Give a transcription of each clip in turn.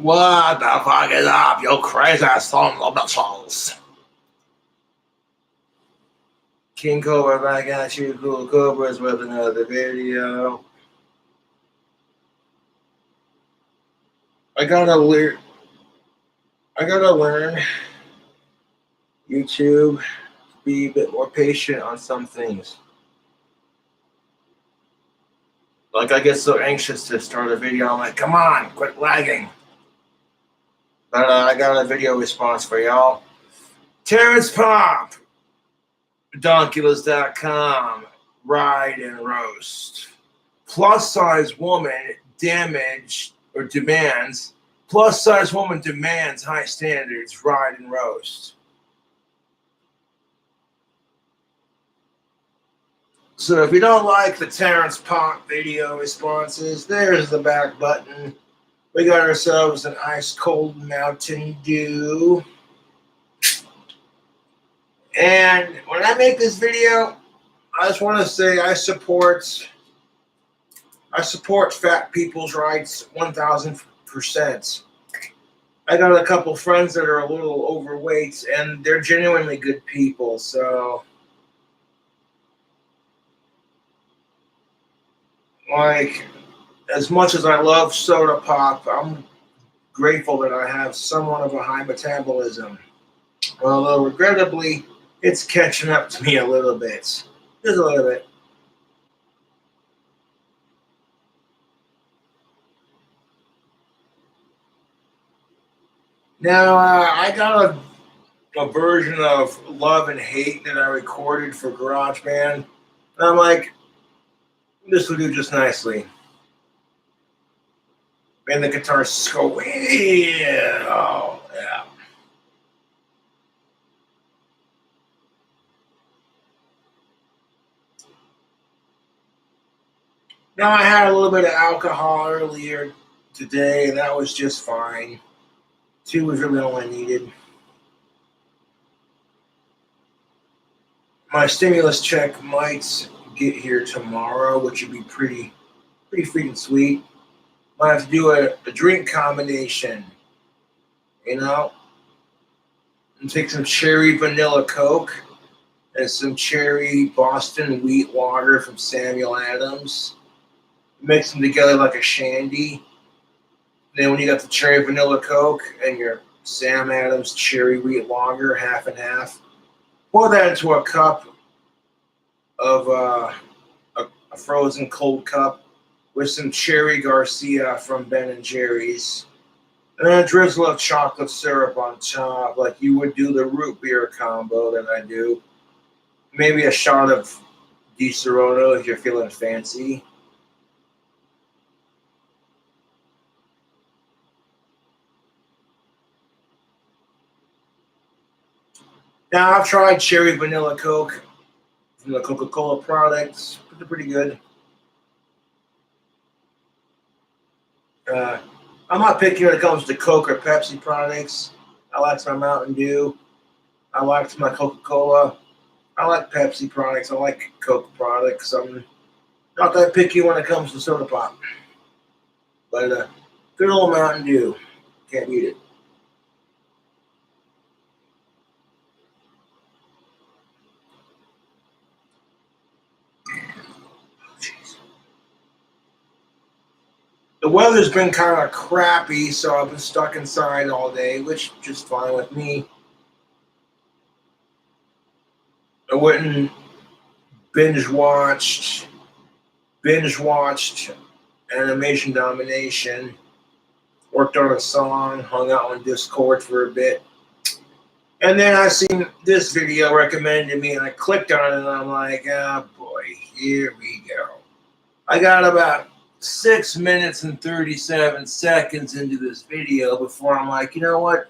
What the fuck is up, you crazy son of bitches? King Cobra back at you, Cool Cobras, with another video. I gotta learn YouTube, be a bit more patient on some things. Like, I get so anxious to start a video, I'm like, come on, quit lagging. But I got a video response for y'all. Terrence Pop, Donkulous.com, Ride and Roast. Plus size woman demands high standards, Ride and Roast. So if you don't like the Terrence Pop video responses, there's the back button. We got ourselves an ice cold Mountain Dew. And when I make this video, I just want to say I support fat people's rights 1000%. I got a couple friends that are a little overweight, and they're genuinely good people. So, like, as much as I love soda pop, I'm grateful that I have somewhat of a high metabolism. Although, regrettably, it's catching up to me a little bit. Just a little bit. Now, I got a version of Love and Hate that I recorded for GarageBand. And I'm like, this will do just nicely. And the guitars go, yeah, oh, yeah. Now, I had a little bit of alcohol earlier today, and that was just fine. 2 was really all I needed. My stimulus check might get here tomorrow, which would be pretty freaking sweet. Might have to do a drink combination, you know, and take some cherry vanilla Coke and some cherry Boston wheat water from Samuel Adams. Mix them together like a shandy. Then when you got the cherry vanilla Coke and your Sam Adams cherry wheat lager, half and half, pour that into a cup of a frozen cold cup with some cherry Garcia from Ben & Jerry's. And then a drizzle of chocolate syrup on top, like you would do the root beer combo that I do. Maybe a shot of Di Serono if you're feeling fancy. Now, I've tried cherry vanilla Coke from the Coca-Cola products. They're pretty good. I'm not picky when it comes to Coke or Pepsi products. I like my Mountain Dew. I like my Coca-Cola. I like Pepsi products. I like Coke products. I'm not that picky when it comes to soda pop. But good old Mountain Dew. Can't beat it. The weather's been kind of crappy, so I've been stuck inside all day, which is just fine with me. I went and binge watched Animation Domination, worked on a song, hung out on Discord for a bit. And then I seen this video recommended to me, and I clicked on it, and I'm like, oh boy, here we go. I got about 6 minutes and 37 seconds into this video before I'm like, you know what?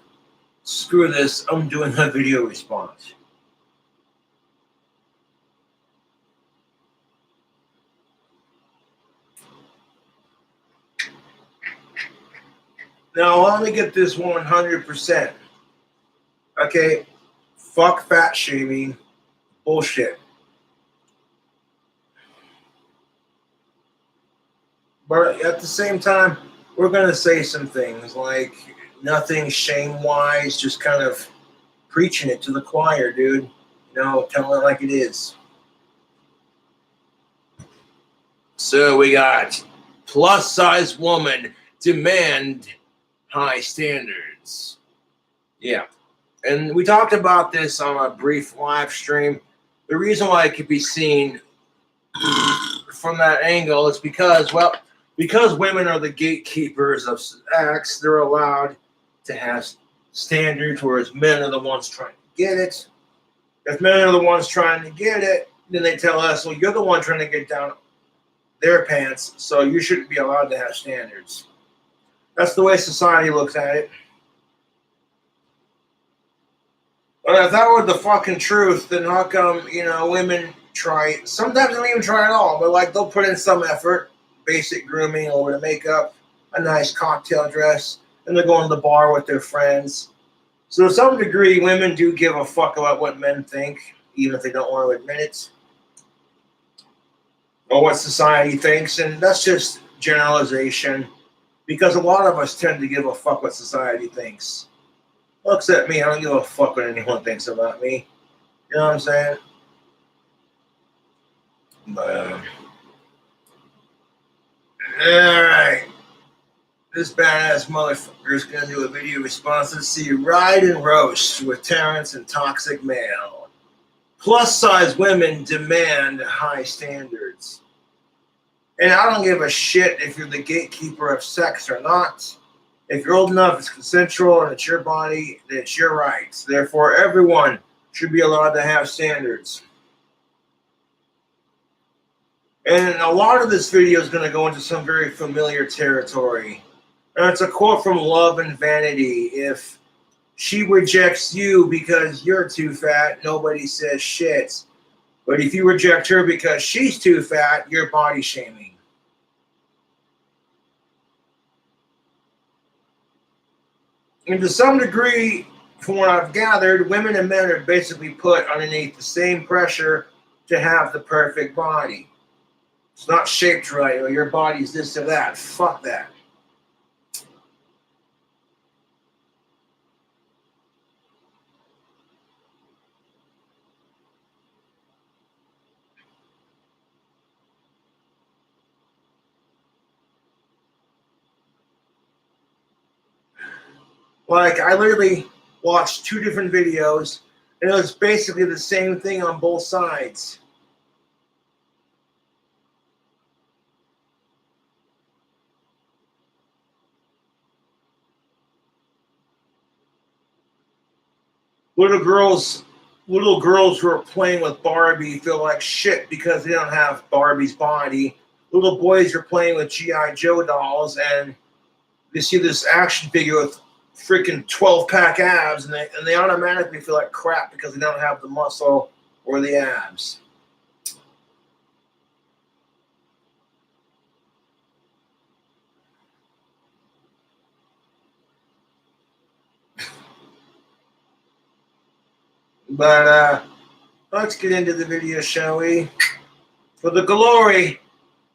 Screw this. I'm doing a video response. Now, let me get this 100%. Okay, fuck fat shaming. Bullshit. But at the same time, we're going to say some things like nothing shame-wise, just kind of preaching it to the choir, dude. You know, telling it like it is. So we got plus-size woman demand high standards. Yeah. And we talked about this on a brief live stream. The reason why it could be seen from that angle is because, well, because women are the gatekeepers of sex, they're allowed to have standards, whereas men are the ones trying to get it. If men are the ones trying to get it, then they tell us, well, you're the one trying to get down their pants, so you shouldn't be allowed to have standards. That's the way society looks at it. But if that were the fucking truth, then how come, you know, women try, sometimes they don't even try at all, but like they'll put in some effort, basic grooming, over the makeup, a nice cocktail dress, and they're going to the bar with their friends. So to some degree, women do give a fuck about what men think, even if they don't want to admit it, or what society thinks, and that's just generalization, because a lot of us tend to give a fuck what society thinks. Looks at me, I don't give a fuck what anyone thinks about me. You know what I'm saying? But, alright. This badass motherfucker is going to do a video response. Let's see. Ride and roast with Terrence and toxic male. Plus-size women demand high standards. And I don't give a shit if you're the gatekeeper of sex or not. If you're old enough, it's consensual, and it's your body, then it's your rights. Therefore, everyone should be allowed to have standards. And a lot of this video is going to go into some very familiar territory. And it's a quote from Love and Vanity. If she rejects you because you're too fat, nobody says shit. But if you reject her because she's too fat, you're body shaming. And to some degree, from what I've gathered, women and men are basically put underneath the same pressure to have the perfect body. It's not shaped right, or your body's this or that. Fuck that. Like, I literally watched two different videos, and it was basically the same thing on both sides. Little girls who are playing with Barbie feel like shit because they don't have Barbie's body. Little boys are playing with G.I. Joe dolls, and they see this action figure with freaking 12-pack abs, and they automatically feel like crap because they don't have the muscle or the abs. But let's get into the video, shall we? For the glory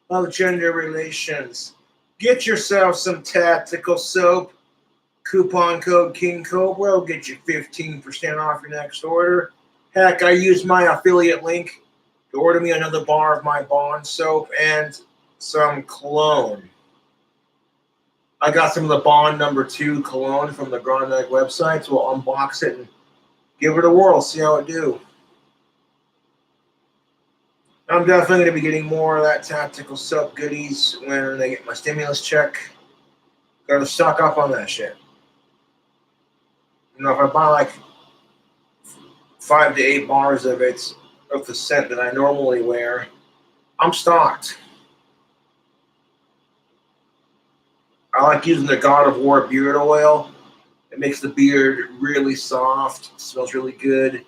of gender relations, get yourself some tactical soap. Coupon code King Cobra will get you 15% off your next order. Heck, I use my affiliate link to order me another bar of my Bond soap and some cologne. I got some of the Bond #2 cologne from the Grandeg website, so we'll unbox it and give it a whirl, see how it do. I'm definitely going to be getting more of that tactical soap goodies when I get my stimulus check. Got to stock up on that shit. You know, if I buy like 5 to 8 bars of it, of the scent that I normally wear, I'm stocked. I like using the God of War beard oil. It makes the beard really soft. It smells really good.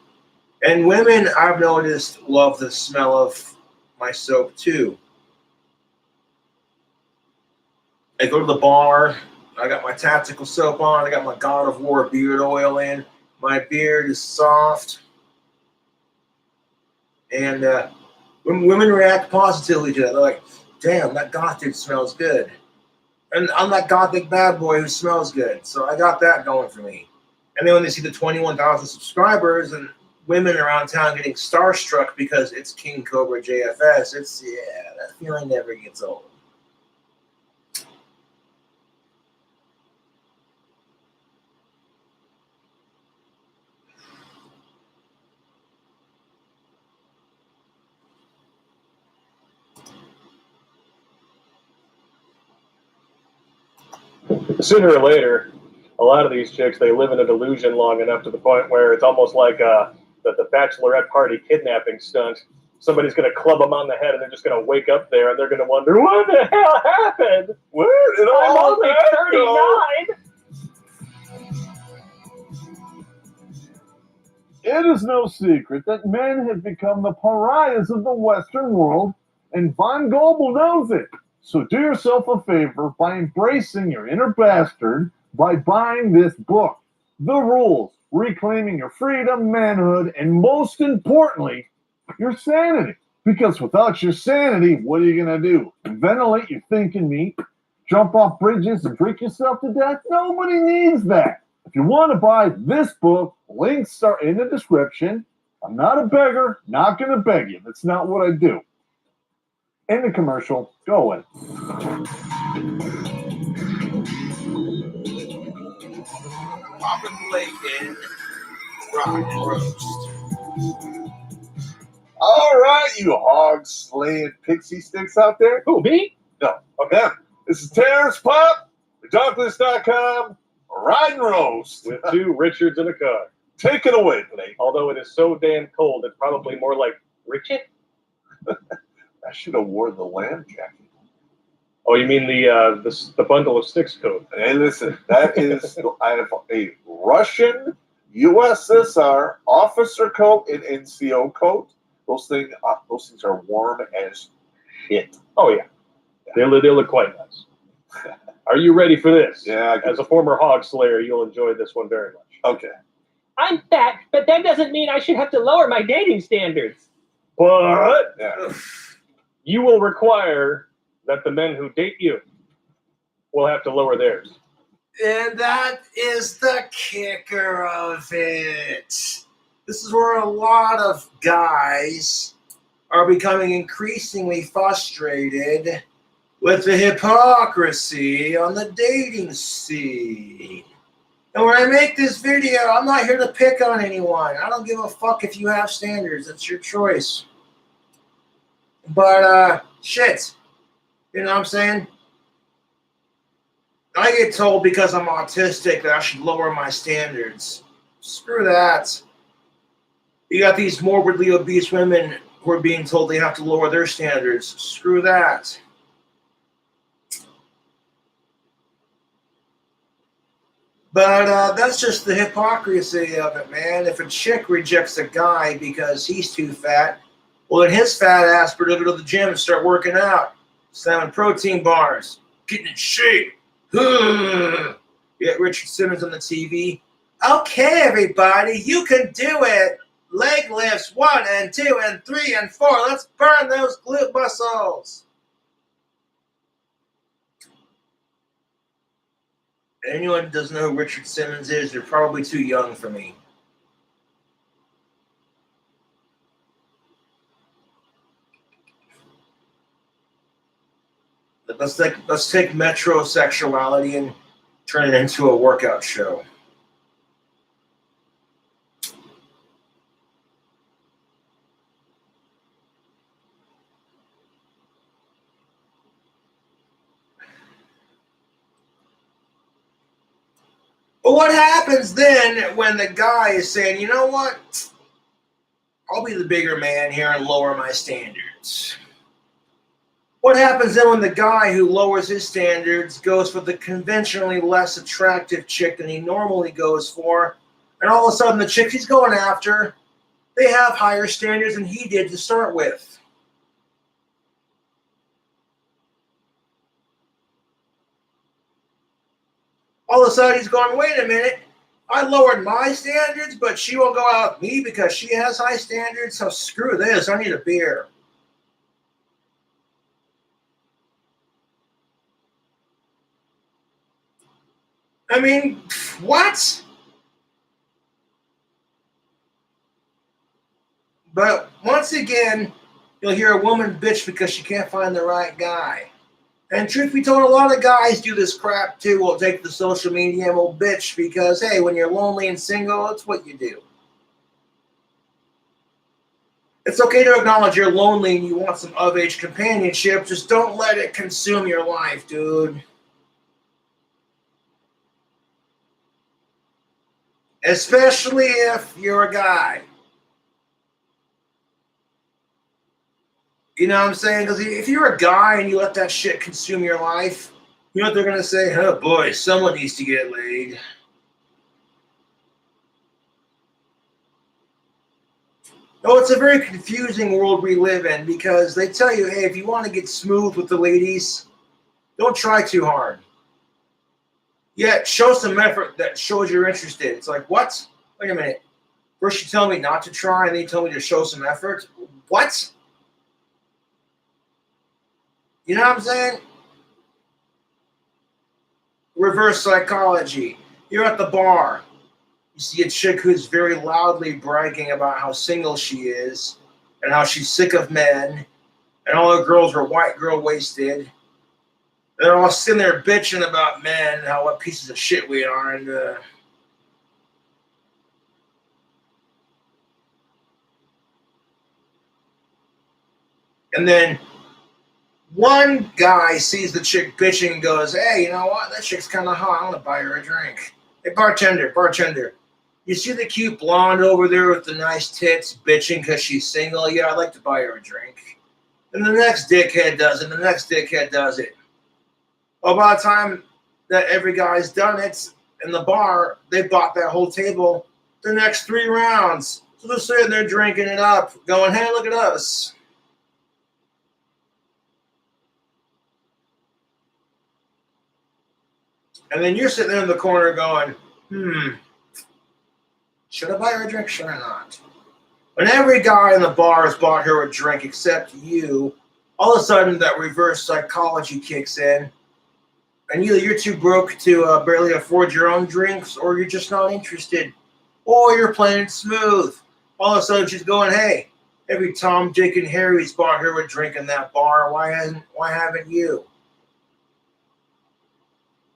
And women, I've noticed, love the smell of my soap too. I go to the bar. I got my tactical soap on. I got my God of War beard oil in. My beard is soft. And when women react positively to it, they're like, damn, that goth dude smells good. And I'm that gothic bad boy who smells good. So I got that going for me. And then when they see the 21,000 subscribers and women around town getting starstruck because it's King Cobra JFS, that feeling never gets old. Sooner or later, a lot of these chicks, they live in a delusion long enough to the point where it's almost like the bachelorette party kidnapping stunt. Somebody's going to club them on the head and they're just going to wake up there and they're going to wonder, what the hell happened? Where did I'm only 39. It is no secret that men have become the pariahs of the Western world, and Von Goebel knows it. So do yourself a favor by embracing your inner bastard by buying this book, The Rules, Reclaiming Your Freedom, Manhood, and most importantly, your sanity. Because without your sanity, what are you going to do? Ventilate your thinking meat? Jump off bridges and drink yourself to death? Nobody needs that. If you want to buy this book, links are in the description. I'm not a beggar, not going to beg you. That's not what I do. In the commercial, go away. Pop and play in rock and roast. All right, you hog-slaying pixie sticks out there. Who, me? No, okay. This is Terrence Pop, thedarklist.com, Ride and Roast. With two Richards in a car. Take it away, Blake. Although it is so damn cold, it's probably more like Richard. I should have worn the lamb jacket. Oh, you mean the bundle of sticks coat? Hey, listen, that is I have a Russian USSR officer coat and NCO coat. Those things are warm as shit. Oh yeah, they look quite nice. Are you ready for this? Yeah. As a former hog slayer, you'll enjoy this one very much. Okay. I'm fat, but that doesn't mean I should have to lower my dating standards. But Yeah. you will require that the men who date you will have to lower theirs. And that is the kicker of it. This is where a lot of guys are becoming increasingly frustrated with the hypocrisy on the dating scene. And when I make this video, I'm not here to pick on anyone. I don't give a fuck if you have standards. That's your choice. But, shit. You know what I'm saying? I get told because I'm autistic that I should lower my standards. Screw that. You got these morbidly obese women who are being told they have to lower their standards. Screw that. But that's just the hypocrisy of it, man. If a chick rejects a guy because he's too fat, well, then his fat ass better go to the gym and start working out. Slamming protein bars. Getting in shape. You get Richard Simmons on the TV. Okay, everybody, you can do it. Leg lifts 1 and 2 and 3 and 4. Let's burn those glute muscles. Anyone who doesn't know who Richard Simmons is, you're probably too young for me. Let's take metrosexuality and turn it into a workout show. But what happens then when the guy is saying, you know what? I'll be the bigger man here and lower my standards. What happens then when the guy who lowers his standards goes for the conventionally less attractive chick than he normally goes for, and all of a sudden the chick he's going after, they have higher standards than he did to start with? All of a sudden he's going, wait a minute, I lowered my standards, but she won't go out with me because she has high standards, so screw this, I need a beer. I mean, what? But once again, you'll hear a woman bitch because she can't find the right guy. And truth be told, a lot of guys do this crap too. Will take the social media and will bitch because, hey, when you're lonely and single, it's what you do. It's okay to acknowledge you're lonely and you want some of-age companionship. Just don't let it consume your life, dude. Especially if you're a guy. You know what I'm saying? Because if you're a guy and you let that shit consume your life, you know what they're going to say? Oh boy, someone needs to get laid. Oh, it's a very confusing world we live in because they tell you, hey, if you want to get smooth with the ladies, don't try too hard. Yet show some effort that shows you're interested. It's like, what? Wait a minute. First you tell me not to try, and then you tell me to show some effort? What? You know what I'm saying? Reverse psychology. You're at the bar. You see a chick who's very loudly bragging about how single she is and how she's sick of men and all the girls are white girl wasted. They're all sitting there bitching about men and how what pieces of shit we are. And then one guy sees the chick bitching and goes, hey, you know what? That chick's kind of hot. I want to buy her a drink. Hey, bartender. You see the cute blonde over there with the nice tits bitching because she's single? Yeah, I'd like to buy her a drink. And the next dickhead does it. The next dickhead does it. Well, by the time that every guy's done it in the bar, they bought that whole table the next 3 rounds. So they're sitting there drinking it up, going, hey, look at us. And then you're sitting there in the corner going, should I buy her a drink? Should I not? When every guy in the bar has bought her a drink except you, all of a sudden that reverse psychology kicks in. And either you're too broke to barely afford your own drinks, or you're just not interested, or you're playing it smooth. All of a sudden she's going, hey, every Tom, Dick, and Harry's bought her a drink in that bar. Why haven't you?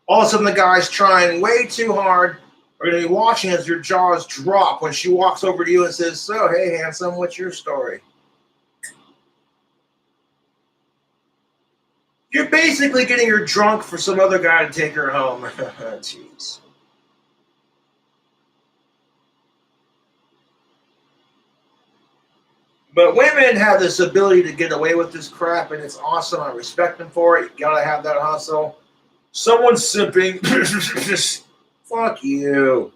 All of a sudden the guy's trying way too hard. We're going to be watching as your jaws drop when she walks over to you and says, so, hey, handsome, what's your story? You're basically getting her drunk for some other guy to take her home. Jeez. But women have this ability to get away with this crap, and it's awesome. I respect them for it. You gotta have that hustle. Someone's simping. Just fuck you.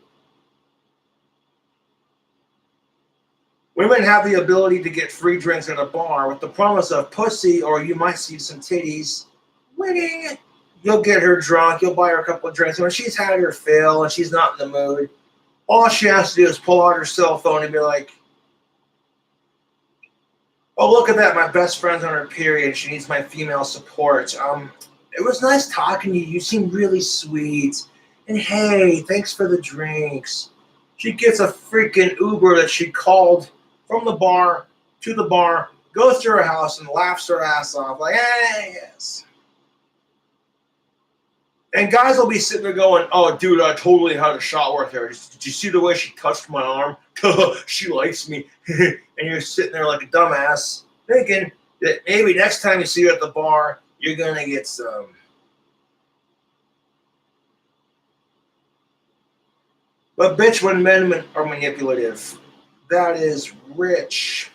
Women have the ability to get free drinks at a bar with the promise of pussy, or you might see some titties. Winning. You'll get her drunk. You'll buy her a couple of drinks. And when she's had her fill and she's not in the mood, all she has to do is pull out her cell phone and be like, oh, look at that. My best friend's on her period. She needs my female support. It was nice talking to you. You seem really sweet. And hey, thanks for the drinks. She gets a freaking Uber that she called from the bar to the bar, goes to her house and laughs her ass off like, hey, yes. And guys will be sitting there going, oh, dude, I totally had a shot with her. Did you see the way she touched my arm? She likes me. And you're sitting there like a dumbass thinking that maybe next time you see her at the bar, you're going to get some. But bitch, when men are manipulative, that is rich.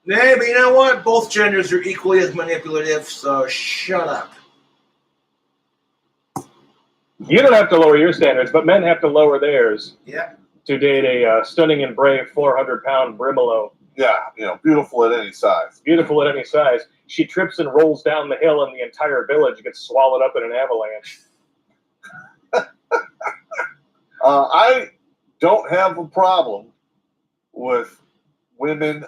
Yeah, but you know what? Both genders are equally as manipulative, so shut up. You don't have to lower your standards, but men have to lower theirs. Yeah. To date a stunning and brave 400-pound brimolo. Yeah, beautiful at any size. Beautiful at any size. She trips and rolls down the hill, and the entire village gets swallowed up in an avalanche. I don't have a problem with women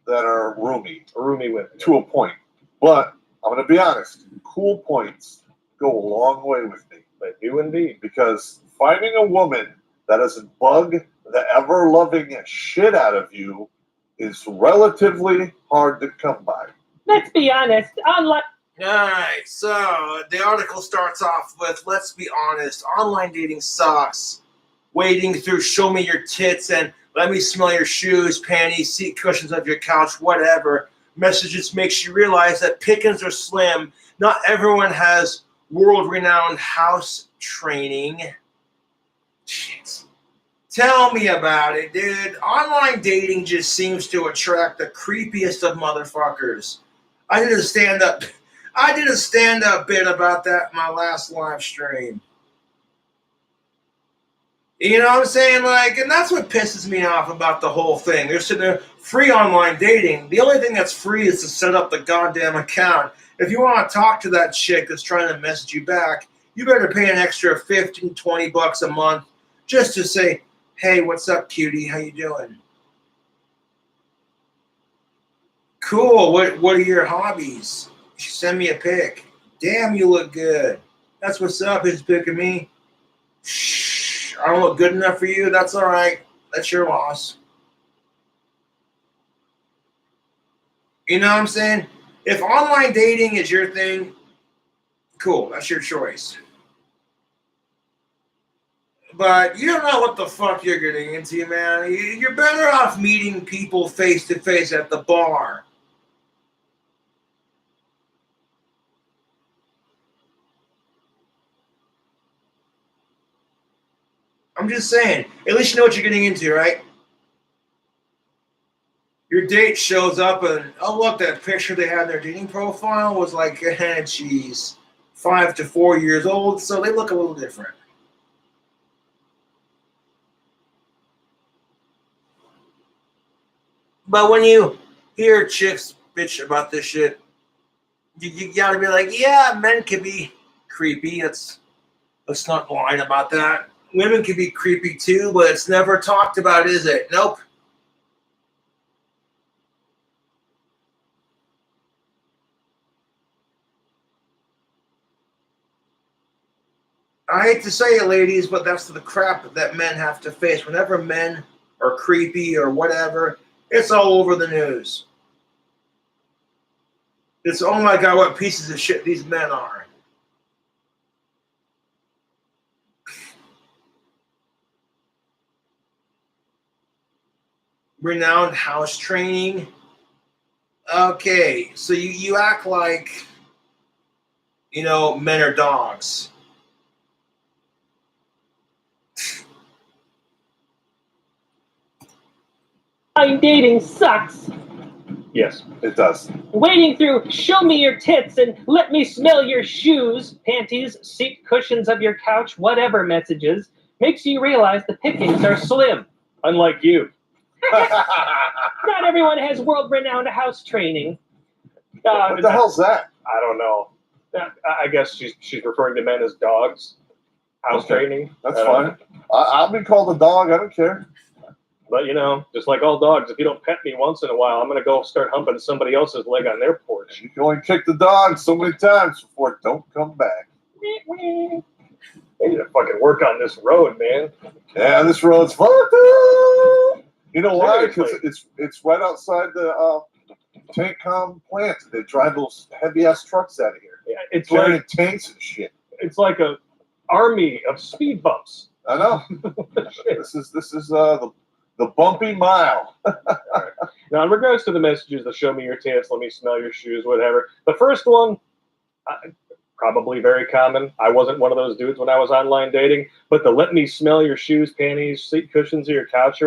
that are roomy Roomy women. to a point. But I'm going to be honest. Cool points go a long way with me. They do indeed. Because finding a woman that doesn't bug the ever-loving shit out of you is relatively hard to come by. Let's be honest. Unlike Alright, so the article starts off with, let's be honest, online dating sucks. Wading through show me your tits and let me smell your shoes, panties, seat cushions of your couch, whatever. Messages makes you realize that pickings are slim. Not everyone has world-renowned house training. Shit. Tell me about it, dude. Online dating just seems to attract the creepiest of motherfuckers. I did a stand-up bit about that in my last live stream. You know what I'm saying? Like, and that's what pisses me off about the whole thing. They're sitting there, free online dating. The only thing that's free is to set up the goddamn account. If you want to talk to that chick that's trying to message you back, you better pay an extra $15, $20 a month just to say, hey, what's up, cutie? How you doing? Cool. What are your hobbies? You should send me a pic. Damn, you look good. That's what's up. Who's picking me? Shh. I don't look good enough for you. That's all right. That's your loss. You know what I'm saying? If online dating is your thing, cool. That's your choice. But you don't know what the fuck you're getting into, man. You're better off meeting people face to face at the bar. I'm just saying, at least you know what you're getting into, right? Your date shows up and, oh, look, that picture they had in their dating profile was like, geez, 5 to 4 years old, so they look a little different. But when you hear chicks bitch about this shit, you gotta be like, yeah, men can be creepy. Let's not lie about that. Women can be creepy too, but it's never talked about, is it? Nope. I hate to say it, ladies, but that's the crap that men have to face. Whenever men are creepy or whatever, it's all over the news. It's, oh my God, what pieces of shit these men are. Renowned house training. Okay, so you act like, you know, men are dogs. online dating sucks. Yes. It does. Wading through show me your tits and let me smell your shoes, panties, seat cushions of your couch, whatever messages, makes you realize the pickings are slim. Unlike you. Not everyone has world-renowned house training. What the hell's that? I don't know. I guess she's referring to men as dogs. House training. That's fine. I'll be called a dog. I don't care. But, you know, just like all dogs, if you don't pet me once in a while, I'm going to go start humping somebody else's leg on their porch. You can only kick the dog so many times before it don't come back. They need to fucking work on this road, man. Yeah, this road's fucked up. You know why? Because Seriously. it's right outside the Tankcom plant. They drive those heavy-ass trucks out of here. Yeah, it's Carrying like tanks and shit. it's like a army of speed bumps. I know. This is the bumpy mile. Now, in regards to the messages, the show me your tits, let me smell your shoes, whatever. The first one, probably very common. I wasn't one of those dudes when I was online dating, but the let me smell your shoes, panties, seat cushions of your couch.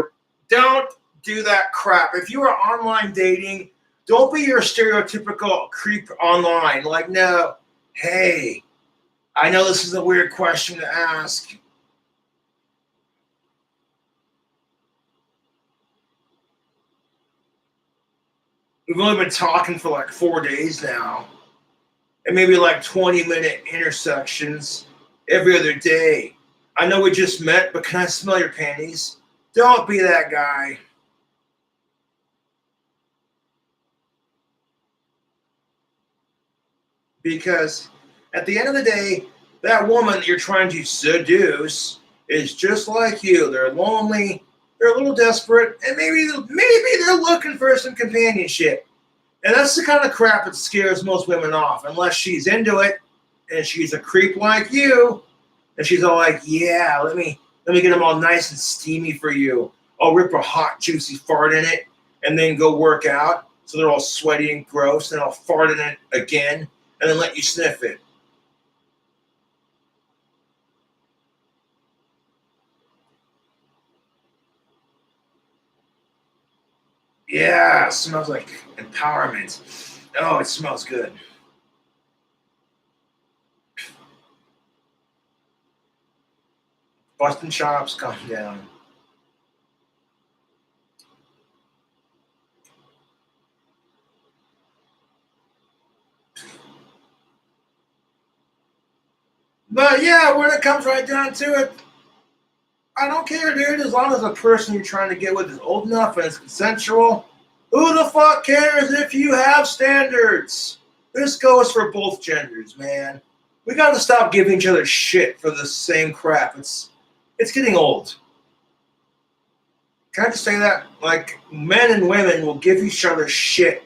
Don't do that crap. If you are online dating, don't be your stereotypical creep online. Like, no, hey, I know this is a weird question to ask. We've only been talking for like 4 days now. And maybe like 20-minute intersections every other day. I know we just met, but can I smell your panties? Don't be that guy. Because at the end of the day, that woman that you're trying to seduce is just like you. They're lonely, they're a little desperate, and maybe they're looking for some companionship. And that's the kind of crap that scares most women off, unless she's into it and she's a creep like you, and she's all like, yeah, let me get them all nice and steamy for you. I'll rip a hot, juicy fart in it and then go work out so they're all sweaty and gross, and I'll fart in it again and then let you sniff it. Yeah, it smells like empowerment. Oh, it smells good. Busting chops, calm down. But yeah, when it comes right down to it, I don't care, dude. As long as the person you're trying to get with is old enough and it's consensual, who the fuck cares if you have standards? This goes for both genders, man. We gotta stop giving each other shit for the same crap. It's getting old. Can I just say that? Like, men and women will give each other shit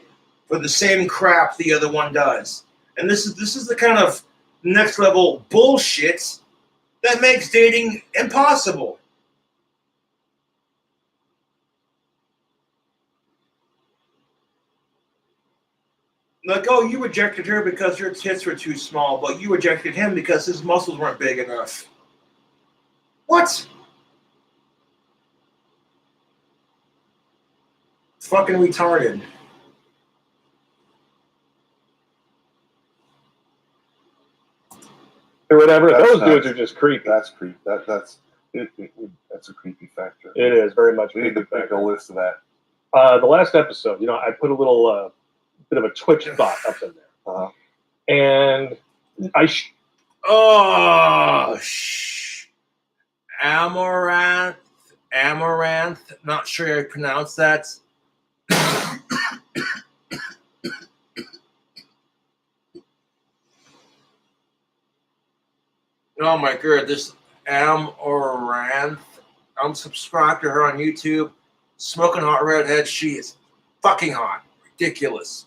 for the same crap the other one does. And this is the kind of next level bullshit that makes dating impossible. Like, oh, you rejected her because your tits were too small, but you rejected him because his muscles weren't big enough. What? Fucking retarded. Or whatever. That's Those not- dudes are just creepy. That's creepy. That's a creepy factor. It is very much. We need to make a list of that. The last episode, I put a little bit of a Twitch thought up in there, and Amaranth. Not sure how to pronounce that. Oh my god, this Amaranth. I'm subscribed to her on YouTube. Smoking hot redhead. She is fucking hot. Ridiculous.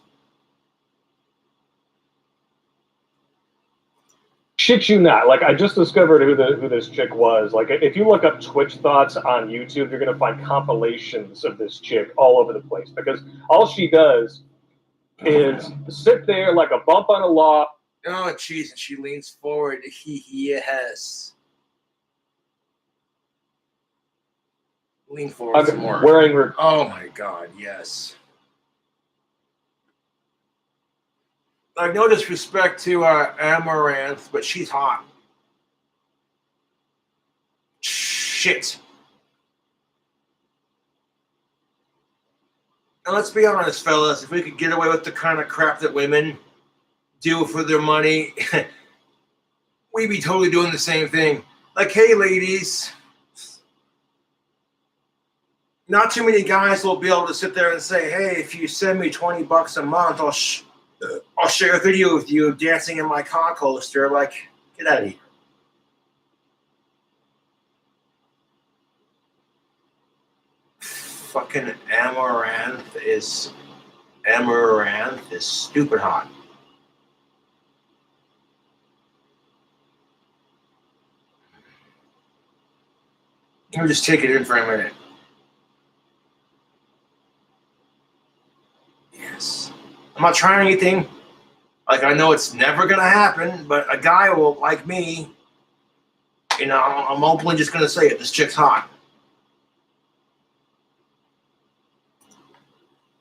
shit you not. Like, I just discovered who this chick was. Like, if you look up Twitch thoughts on YouTube, you're gonna find compilations of this chick all over the place, because all she does is sit there like a bump on a log. Oh, jeez, and she leans forward. Yes. Lean forward some more. Wearing her. Oh my god, yes. Like, no disrespect to Amaranth, but she's hot. Shit. And let's be honest, fellas, if we could get away with the kind of crap that women do for their money, we'd be totally doing the same thing. Like, hey, ladies, not too many guys will be able to sit there and say, hey, if you send me $20 a month, I'll share a video with you of dancing in my cock holster. Like, get out of here. Fucking Amaranth is stupid hot. Let me just take it in for a minute. Yes. I'm not trying anything. Like, I know it's never going to happen, but a guy will, like me, I'm openly just going to say it. This chick's hot.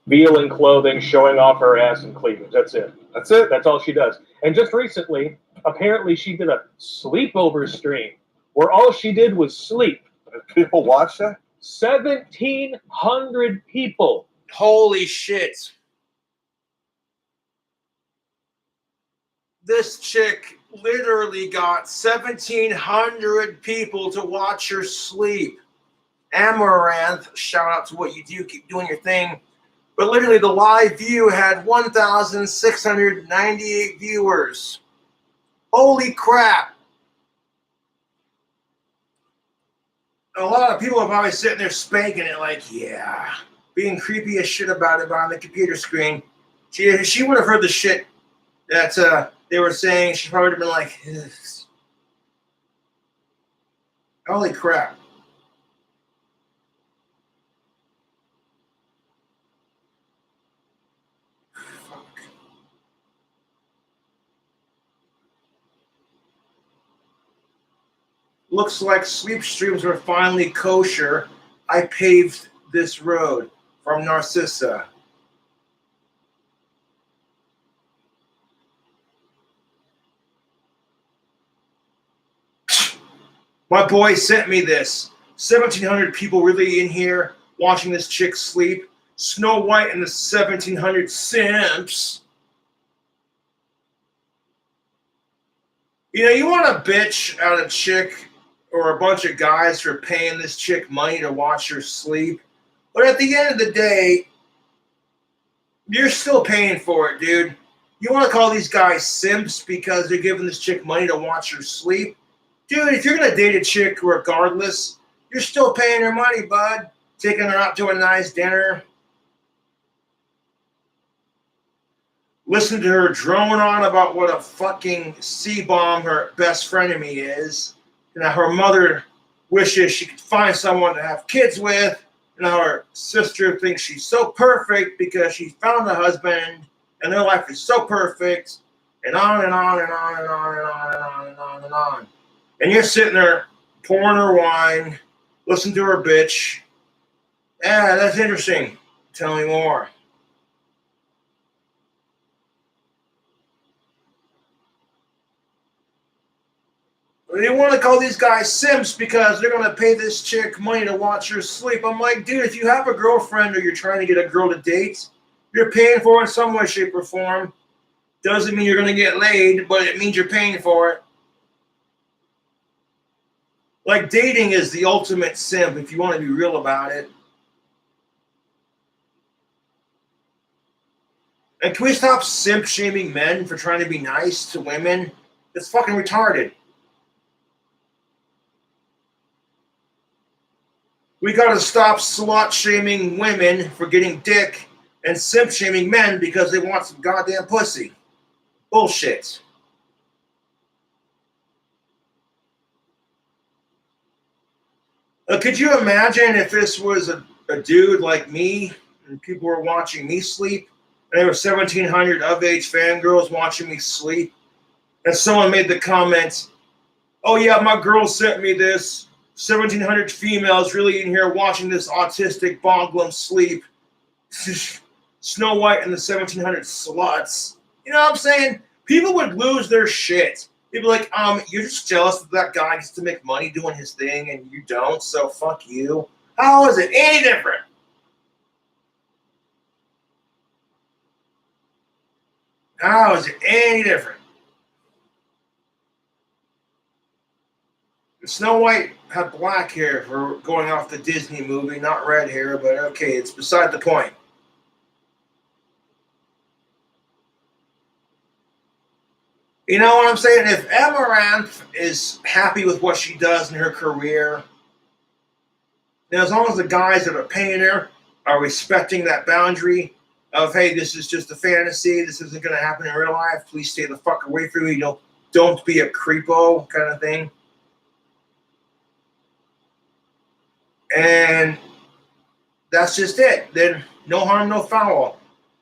Veil clothing, showing off her ass and cleavage. That's it. That's it. That's all she does. And just recently, apparently she did a sleepover stream where all she did was sleep. People watch that? 1,700 people. Holy shit. This chick literally got 1,700 people to watch her sleep. Amaranth, shout out to what you do. Keep doing your thing. But literally, the live view had 1,698 viewers. Holy crap. A lot of people are probably sitting there spanking it like, yeah, being creepy as shit about it on the computer screen. She would have heard the shit that they were saying. She probably would have been like, ugh. Holy crap. Fuck. Looks like sleep streams were finally kosher. I paved this road from Narcissa. My boy sent me this. 1,700 people really in here watching this chick sleep. Snow White and the 1,700 simps. You know, you want to bitch out a chick or a bunch of guys for paying this chick money to watch her sleep. But at the end of the day, you're still paying for it, dude. You want to call these guys simps because they're giving this chick money to watch her sleep? Dude, if you're going to date a chick regardless, you're still paying her money, bud. Taking her out to a nice dinner. Listen to her drone on about what a fucking C-bomb her best frenemy is. And how her mother wishes she could find someone to have kids with. And how her sister thinks she's so perfect because she found a husband and their life is so perfect. And on and on and on and on and on and on and on and on. And you're sitting there pouring her wine, listening to her bitch. Yeah, that's interesting. Tell me more. They want to call these guys simps because they're going to pay this chick money to watch her sleep. I'm like, dude, if you have a girlfriend or you're trying to get a girl to date, you're paying for it in some way, shape, or form. Doesn't mean you're going to get laid, but it means you're paying for it. Like, dating is the ultimate simp if you want to be real about it. And can we stop simp shaming men for trying to be nice to women? It's fucking retarded. We gotta stop slut shaming women for getting dick and simp shaming men because they want some goddamn pussy. Bullshit. Could you imagine if this was a dude like me and people were watching me sleep and there were 1,700 of-age fangirls watching me sleep and someone made the comment, oh yeah, my girl sent me this, 1,700 females really in here watching this autistic boglum sleep. Snow White and the 1,700 sluts. You know what I'm saying? People would lose their shit. They'd be like, you're just jealous that guy gets to make money doing his thing and you don't, so fuck you. How is it any different? How is it any different? Snow White had black hair for going off the Disney movie, not red hair, but okay, it's beside the point. You know what I'm saying? If Amaranth is happy with what she does in her career, then as long as the guys that are paying her are respecting that boundary of, hey, this is just a fantasy, this isn't going to happen in real life, please stay the fuck away from me, don't be a creepo kind of thing. And that's just it. Then no harm, no foul.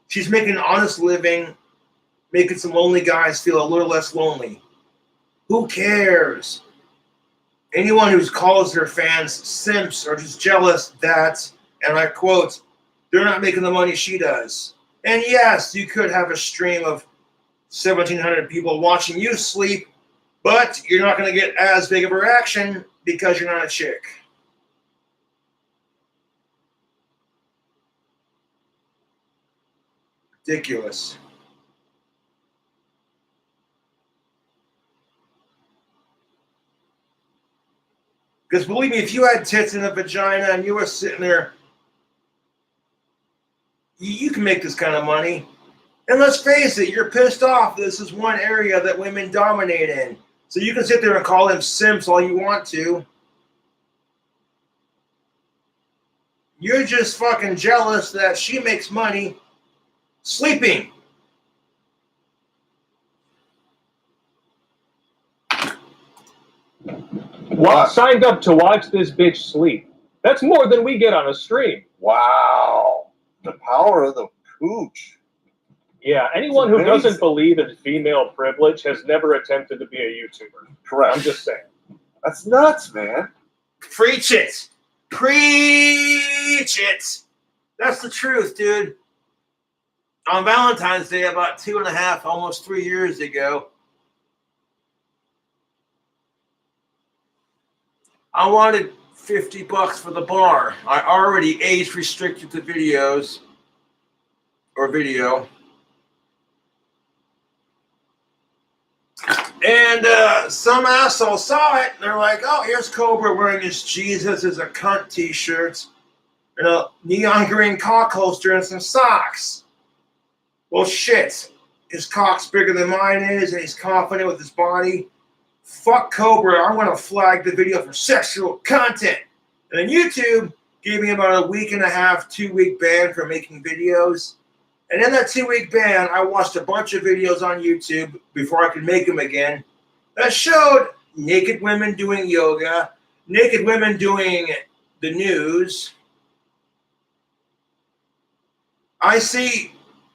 She's making an honest living, making some lonely guys feel a little less lonely. Who cares? Anyone who calls their fans simps are just jealous that, and I quote, they're not making the money she does. And yes, you could have a stream of 1,700 people watching you sleep, but you're not going to get as big of a reaction because you're not a chick. Ridiculous. Because believe me, if you had tits and a vagina and you were sitting there You can make this kind of money. And let's face it, you're pissed off. This is one area that women dominate in. So you can sit there and call them simps all you want to. You're just fucking jealous that she makes money sleeping. Signed up to watch this bitch sleep. That's more than we get on a stream. Wow. The power of the pooch. Yeah, anyone who doesn't believe in female privilege has never attempted to be a YouTuber. Correct. I'm just saying. That's nuts, man. Preach it. Preach it. That's the truth, dude. On Valentine's Day, about 2.5, almost 3 years ago, I wanted $50 for the bar. I already age restricted the videos or video. And some asshole saw it. And they're like, oh, here's Cobra wearing his Jesus is a cunt t-shirts and a neon green cock holster and some socks. Well, shit. His cock's bigger than mine is and he's confident with his body. Fuck Cobra. I'm going to flag the video for sexual content. And then YouTube gave me about a 1.5, 2-week ban for making videos. And in that 2-week ban, I watched a bunch of videos on YouTube before I could make them again that showed naked women doing yoga, naked women doing the news. I see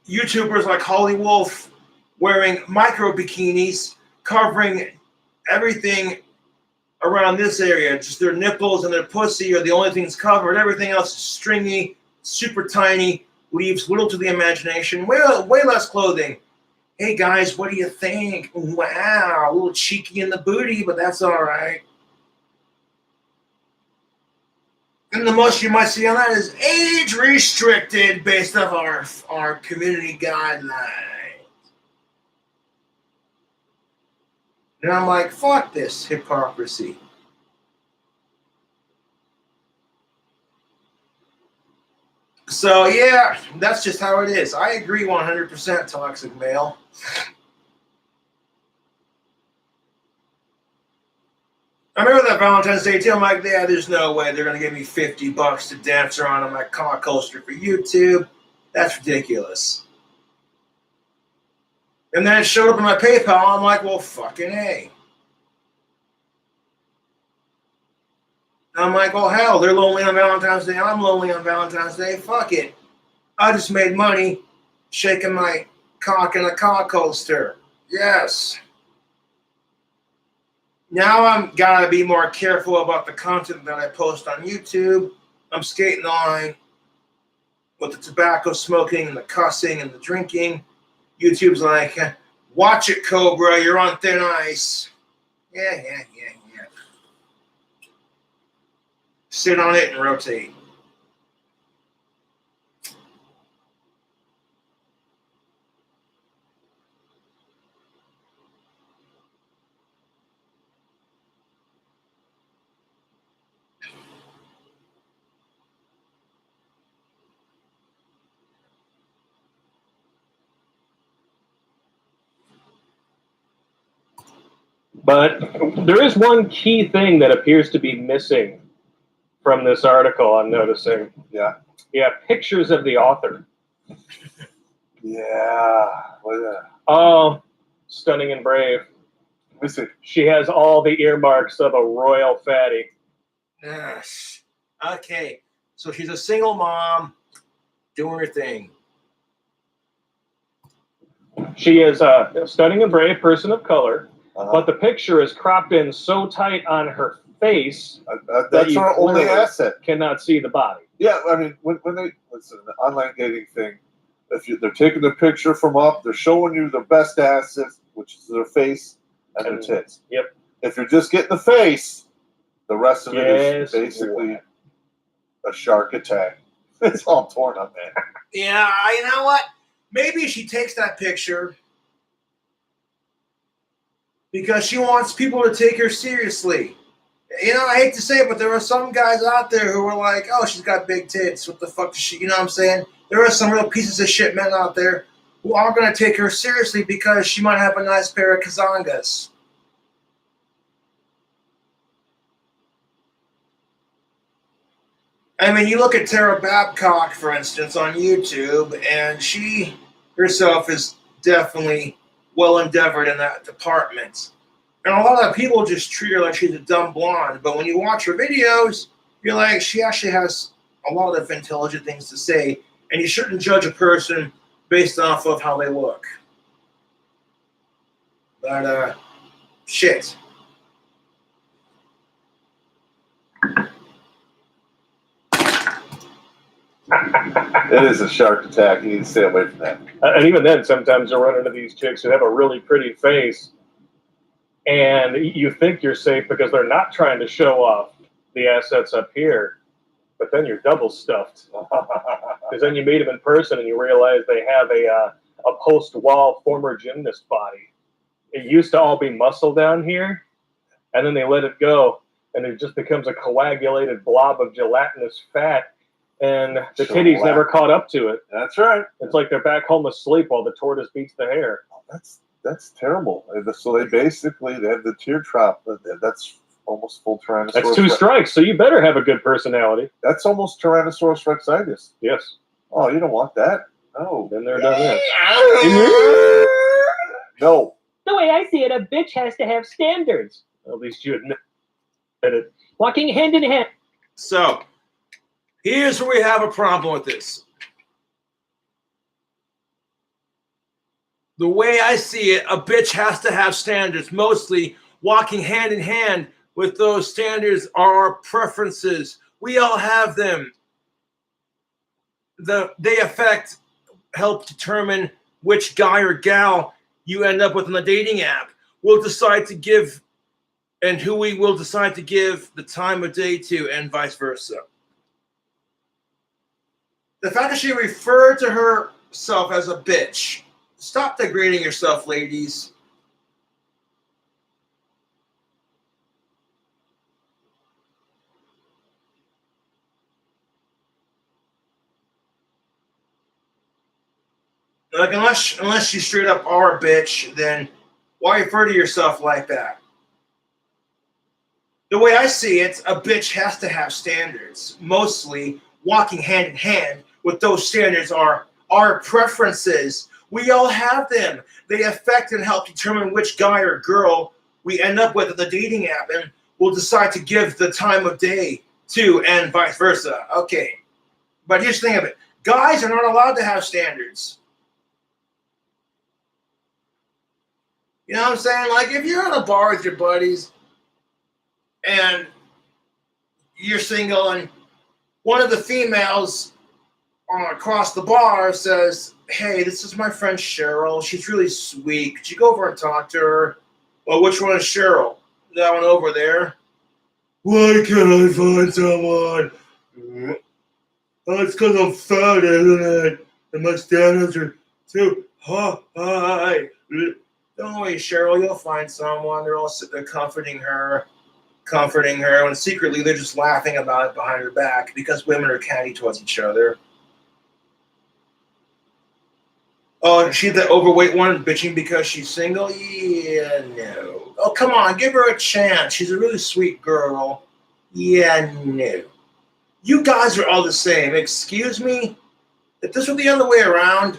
YouTubers like Holly Wolf wearing micro bikinis, covering everything around this area. Just their nipples and their pussy are the only things covered. Everything else is stringy, super tiny, leaves little to the imagination, way less clothing. Hey guys, what do you think? Wow, a little cheeky in the booty, but that's all right. And the most you might see on that is age restricted based off our community guidelines. And I'm like, fuck this hypocrisy. So, yeah, that's just how it is. I agree 100%, toxic male. I remember that Valentine's Day too. I'm like, yeah, there's no way they're going to give me $50 to dance around on my cock holster for YouTube. That's ridiculous. And then it showed up in my PayPal. I'm like, well, fucking A. I'm like, oh, hell, they're lonely on Valentine's Day. I'm lonely on Valentine's Day. Fuck it. I just made money shaking my cock in a cock holster. Yes. Now I'm got to be more careful about the content that I post on YouTube. I'm skating the line with the tobacco smoking and the cussing and the drinking. YouTube's like, watch it, Cobra. You're on thin ice. Yeah. Sit on it and rotate. But there is one key thing that appears to be missing from this article, I'm noticing. Yeah. Yeah, pictures of the author. Yeah. Oh, stunning and brave. Let me see. She has all the earmarks of a royal fatty. Yes. Okay. So she's a single mom doing her thing. She is a stunning and brave person of color, Uh-huh. but the picture is cropped in so tight on her face That's you our only clearly asset. cannot see the body. Yeah, I mean, when they listen, the online dating thing, they're taking the picture from up, they're showing you their best assets, which is their face and their tits. Yep. If you're just getting the face, the rest of it is Yes, basically a shark attack. It's all torn up, man. Yeah, you know what? Maybe she takes that picture because she wants people to take her seriously. You know, I hate to say it, but there are some guys out there who are like, oh, she's got big tits. What the fuck does she, you know what I'm saying? there are some real pieces of shit men out there who aren't going to take her seriously because she might have a nice pair of kazangas. I mean, you look at Tara Babcock, for instance, on YouTube, and she herself is definitely well endeavored in that department. And a lot of people just treat her like she's a dumb blonde, but when you watch her videos, you're like, she actually has a lot of intelligent things to say, and you shouldn't judge a person based off of how they look. But, shit. It is a shark attack. You need to stay away from that. And even then, sometimes you'll run into these chicks who have a really pretty face, and you think you're safe because they're not trying to show off the assets up here, but then you're double stuffed. Because then you meet them in person and you realize they have a post-wall former gymnast body. It used to all be muscle down here, and then they let it go, and it just becomes a coagulated blob of gelatinous fat, and the titties never caught up to it. That's right. It's like they're back home asleep while the tortoise beats the hare. That's they have the teardrop. That's almost full Tyrannosaurus. That's 2 strikes, so you better have a good personality. That's almost Tyrannosaurus rexitis. Yes. Oh, you don't want that? No. Been there, done that. No. The way I see it, a bitch has to have standards. At least you admit it. Walking hand in hand. So, here's where we have a problem with this. The way I see it, a bitch has to have standards. Mostly walking hand in hand with those standards are our preferences. We all have them. They help determine which guy or gal you end up with on the dating app. We'll decide to give, and who we will decide to give the time of day to, and vice versa. The fact that she referred to herself as a bitch. Stop degrading yourself, ladies. Like, unless you straight up are a bitch, then why refer to yourself like that? The way I see it, a bitch has to have standards. Mostly walking hand in hand with those standards are our preferences. We all have them. They affect and help determine which guy or girl we end up with at the dating app, and we'll decide to give the time of day to, and vice versa. Okay. But here's the thing of it. Guys are not allowed to have standards. You know what I'm saying? Like, if you're at a bar with your buddies and you're single and one of the females across the bar says, hey, this is my friend Cheryl. She's really sweet. Could you go over and talk to her? Well, which one is Cheryl? That one over there. Why can't I find someone? Oh, it's because I'm fat, isn't it? And my standards are too high. Don't worry, Cheryl. You'll find someone. They're all sitting there comforting her, when secretly they're just laughing about it behind her back because women are catty towards each other. Oh, she's the overweight one bitching because she's single? Yeah, no. Oh, come on, give her a chance. She's a really sweet girl. Yeah, no. You guys are all the same. Excuse me? If this were the other way around,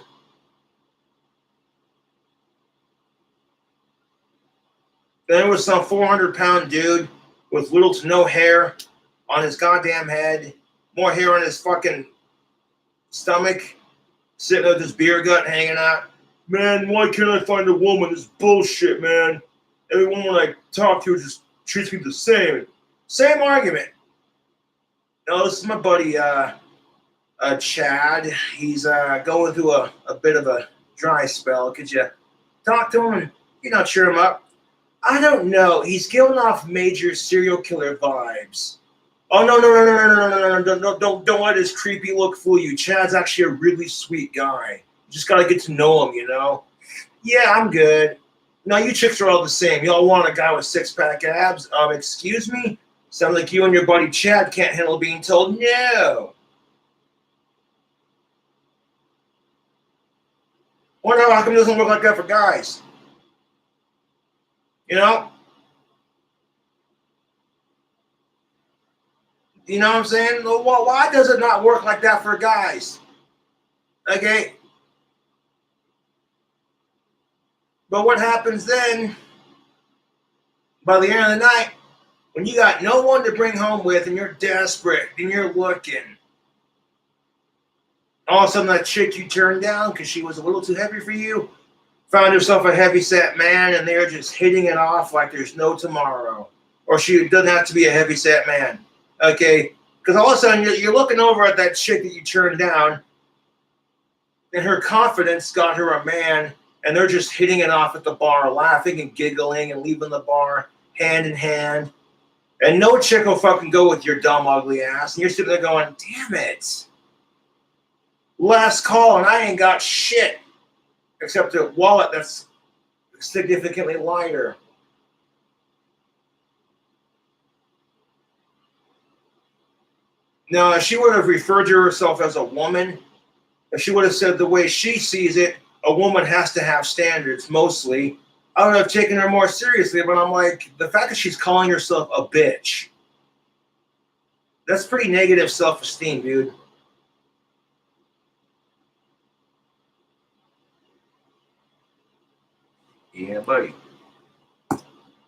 there was some 400-pound dude with little to no hair on his goddamn head, more hair on his fucking stomach, sitting with his beer gut hanging out. Man, why can't I find a woman? This bullshit, man. Every woman I talk to just treats me the same. Same argument. No, this is my buddy Chad. He's going through a bit of a dry spell. Could you talk to him and, cheer him up? I don't know. He's giving off major serial killer vibes. Oh, no, don't let his creepy look fool you. Chad's actually a really sweet guy. You just got to get to know him, Yeah, I'm good. No, you chicks are all the same. Y'all want a guy with six-pack abs? Excuse me? Sounds like you and your buddy Chad can't handle being told no. Wonder how come it doesn't work like that for guys? You know? You know what I'm saying? Well, why does it not work like that for guys? Okay? But what happens then, by the end of the night, when you got no one to bring home with and you're desperate and you're looking, all of a sudden that chick you turned down because she was a little too heavy for you found herself a heavyset man and they're just hitting it off like there's no tomorrow. Or she doesn't have to be a heavyset man. Okay? Because all of a sudden you're looking over at that chick that you turned down and her confidence got her a man and they're just hitting it off at the bar, laughing and giggling and leaving the bar hand in hand. And no chick will fucking go with your dumb, ugly ass. And you're sitting there going, damn it. Last call and I ain't got shit except a wallet that's significantly lighter. Now, if she would have referred to herself as a woman, if she would have said the way she sees it, a woman has to have standards, mostly, I would have taken her more seriously, but I'm like, the fact that she's calling herself a bitch, that's pretty negative self-esteem, dude. Yeah, buddy.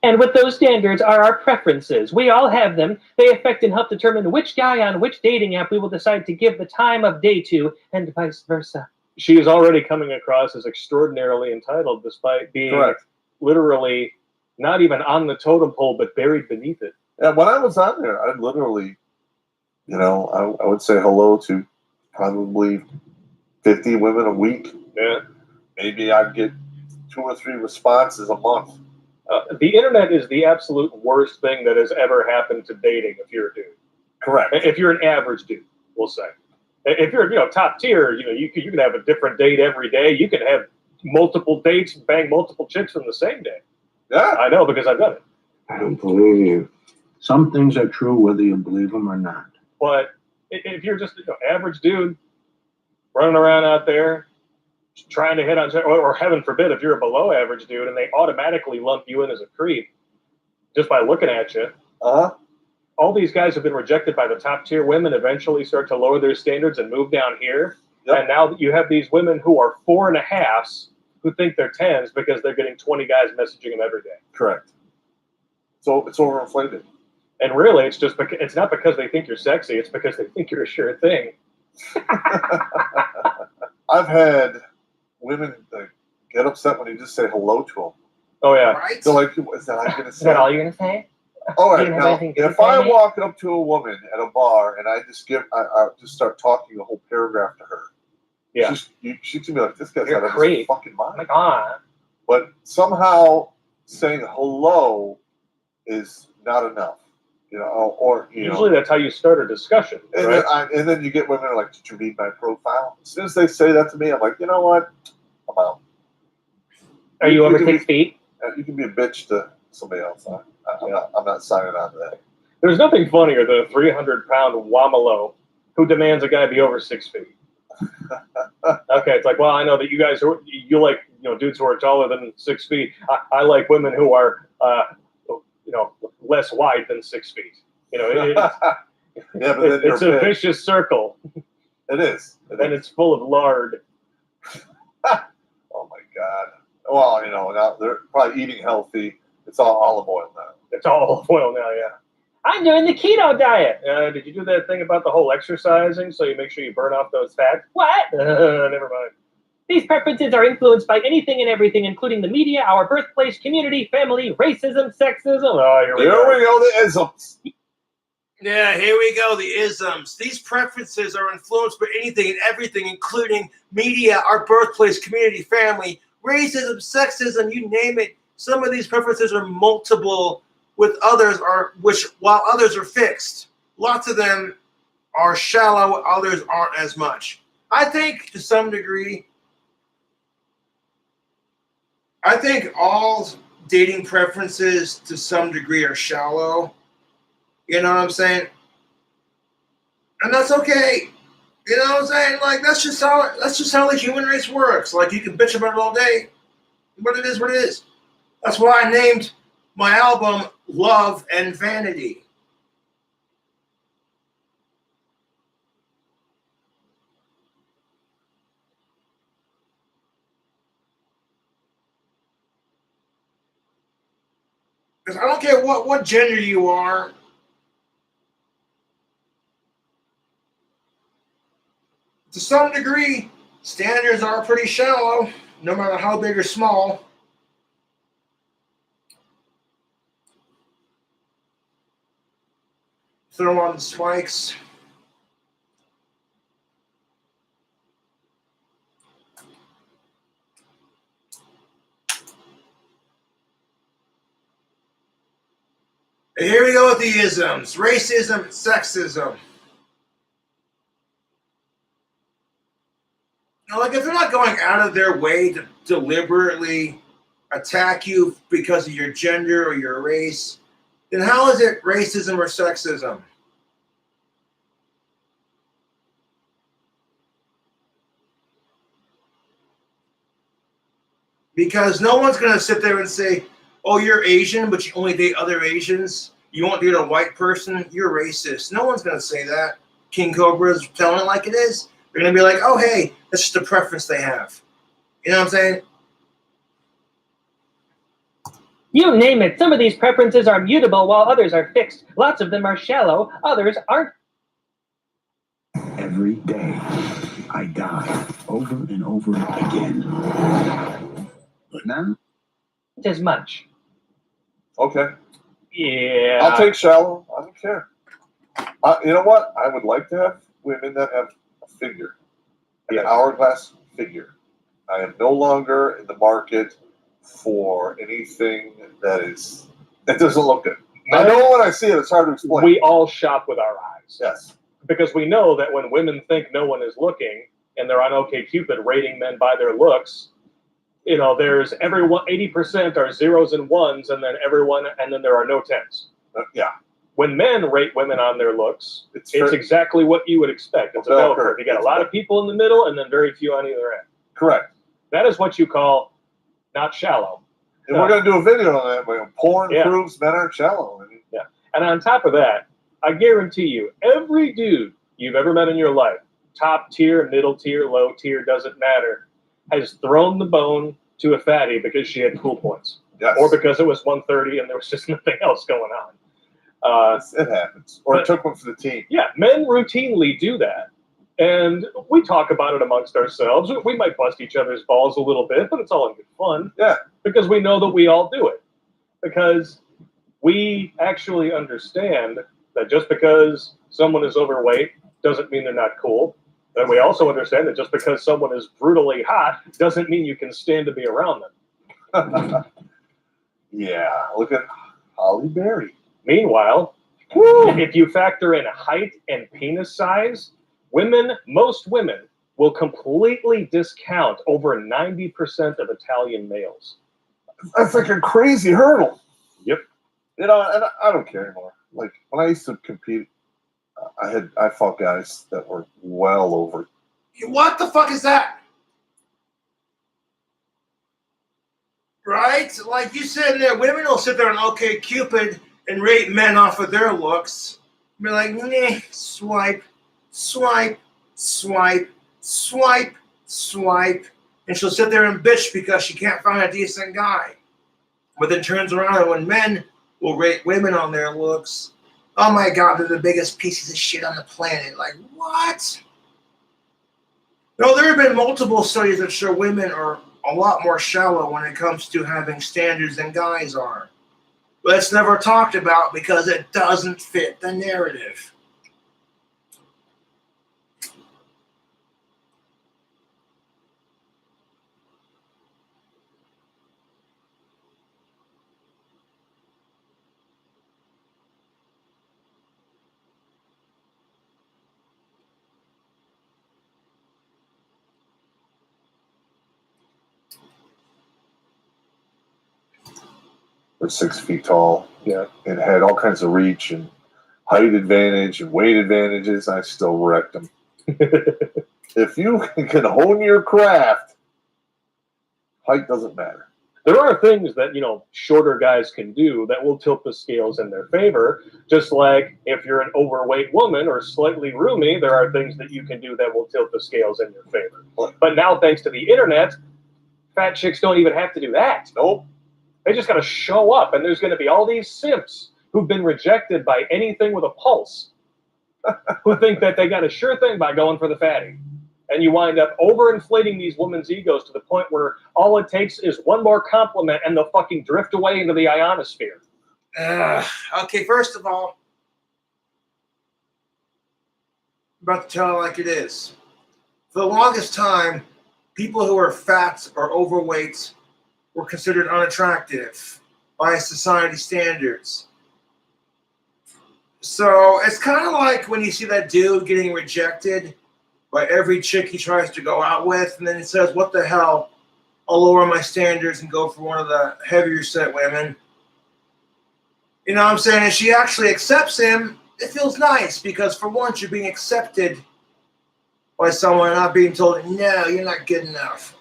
And with those standards are our preferences. We all have them. They affect and help determine which guy on which dating app we will decide to give the time of day to, and vice versa. She is already coming across as extraordinarily entitled, despite being Correct. literally not even on the totem pole, but buried beneath it. Yeah, when I was on there, I'd literally, I would say hello to probably 50 women a week. Yeah. Maybe I'd get 2 or 3 responses a month. The internet is the absolute worst thing that has ever happened to dating if you're a dude. Correct. If you're an average dude, we'll say. If you're, top tier, you can have a different date every day. You can have multiple dates, bang multiple chicks in the same day. Yeah. I know because I've done it. I don't believe you. Some things are true whether you believe them or not. But if you're just average dude running around out there trying to hit on, or heaven forbid, if you're a below average dude and they automatically lump you in as a creep just by looking at you, all these guys have been rejected by the top tier women, eventually start to lower their standards and move down here. Yep. And now you have these women who are 4.5s who think they're 10s because they're getting 20 guys messaging them every day. Correct. So it's overinflated. And really, it's not because they think you're sexy. It's because they think you're a sure thing. I've had women get upset when you just say hello to them. Oh, yeah. Right? They're like, is that all you're going to Is say? that all you're going to say? All right, You don't have now, anything to if say, I mate? walk up to a woman at a bar and I just start talking a whole paragraph to her, Yeah. she's going to be like, this guy's You're out of his great. fucking mind. Like, ah. But somehow saying hello is not enough, Usually that's how you start a discussion, And, right? and then you get women who are like, did you read my profile? As soon as they say that to me, I'm like, you know what? I'm out. Are you over can 6 feet? You can be a bitch to somebody else. I'm not signing on to that. There's nothing funnier than a 300-pound wamalo who demands a guy be over 6 feet. Okay, it's like, well, I know that you guys you like dudes who are taller than 6 feet. I like women who are less wide than 6 feet. Yeah, but then it's a vicious circle. It is. And it's full of lard. Oh my God. Well, now they're probably eating healthy. It's all olive oil now. It's all olive oil now, yeah. I'm doing the keto diet. Did you do that thing about the whole exercising so you make sure you burn off those fats? What? Never mind. These preferences are influenced by anything and everything, including the media, our birthplace, community, family, racism, sexism. Oh, here we There go. we go, the isms. Yeah, here we go, the isms. These preferences are influenced by anything and everything, including media, our birthplace, community, family, racism, sexism, you name it. Some of these preferences are multiple with others while others are fixed. Lots of them are shallow, others aren't as much. I think to some degree, all dating preferences to some degree are shallow. You know what I'm saying? And that's okay. You know what I'm saying? Like that's just how the human race works. Like you can bitch about it all day, but it is what it is. That's why I named my album Love and Vanity. Because I don't care what gender you are. To some degree, standards are pretty shallow, no matter how big or small. Throw on the spikes. And here we go with the isms. Racism, sexism. You know, like if they're not going out of their way to deliberately attack you because of your gender or your race, then how is it racism or sexism? Because no one's going to sit there and say, oh, you're Asian, but you only date other Asians. You won't date a white person. You're racist. No one's going to say that. King Cobra's telling it like it is. They're going to be like, oh, hey, that's just a preference they have. You know what I'm saying? You name it. Some of these preferences are mutable while others are fixed. Lots of them are shallow. Others aren't. Every day, I die over and over again. But now, As much. Okay. Yeah. I'll take shallow. I don't care. You know what? I would like to have women that have a figure, an hourglass figure. I am no longer in the market for anything that doesn't look good. I know when I see it, it's hard to explain. We all shop with our eyes. Yes. Because we know that when women think no one is looking and they're on OkCupid rating men by their looks, you know, there's 80% are zeros and ones, and then there are no tens. Yeah. When men rate women on their looks, it's exactly what you would expect. It's a bell curve. You got a lot of people in the middle and then very few on either end. Correct. That is what you call not shallow. And we're going to do a video on that. Porn proves men aren't shallow. Yeah. And on top of that, I guarantee you, every dude you've ever met in your life, top tier, middle tier, low tier, doesn't matter, has thrown the bone to a fatty because she had cool points. Yes. Or because it was 130 and there was just nothing else going on. It happens. Or it took one for the team. Yeah, men routinely do that. And we talk about it amongst ourselves. We might bust each other's balls a little bit, but it's all in good fun. Yeah. Because we know that we all do it. Because we actually understand that just because someone is overweight doesn't mean they're not cool. And we also understand that just because someone is brutally hot doesn't mean you can stand to be around them. Yeah, look at Holly Berry. Meanwhile, if you factor in height and penis size, most women will completely discount over 90% of Italian males. That's like a crazy hurdle. Yep. You know, and I don't care anymore. Like when I used to compete, I fought guys that were well over. What the fuck is that? Right? Like you said there, women will sit there on OkCupid and rate men off of their looks. Be like, nah, swipe, swipe, swipe, swipe, swipe. And she'll sit there and bitch because she can't find a decent guy. But then turns around and when men will rate women on their looks, oh my God, they're the biggest pieces of shit on the planet. Like, what? No, there have been multiple studies that show women are a lot more shallow when it comes to having standards than guys are. But it's never talked about because it doesn't fit the narrative. They're 6 feet tall. Yeah. And had all kinds of reach and height advantage and weight advantages. I still wrecked them. If you can hone your craft, height doesn't matter. There are things that, shorter guys can do that will tilt the scales in their favor. Just like if you're an overweight woman or slightly roomy, there are things that you can do that will tilt the scales in your favor. But now, thanks to the internet, fat chicks don't even have to do that. Nope. They just got to show up, and there's going to be all these simps who've been rejected by anything with a pulse, who think that they got a sure thing by going for the fatty. And you wind up overinflating these women's egos to the point where all it takes is one more compliment and they'll fucking drift away into the ionosphere. Okay, first of all, I'm about to tell it like it is. For the longest time, people who are fat or overweight were considered unattractive by society standards. So it's kind of like when you see that dude getting rejected by every chick he tries to go out with, and then he says, what the hell, I'll lower my standards and go for one of the heavier set women. You know what I'm saying? If she actually accepts him, it feels nice, because for once you're being accepted by someone and not being told, no, you're not good enough.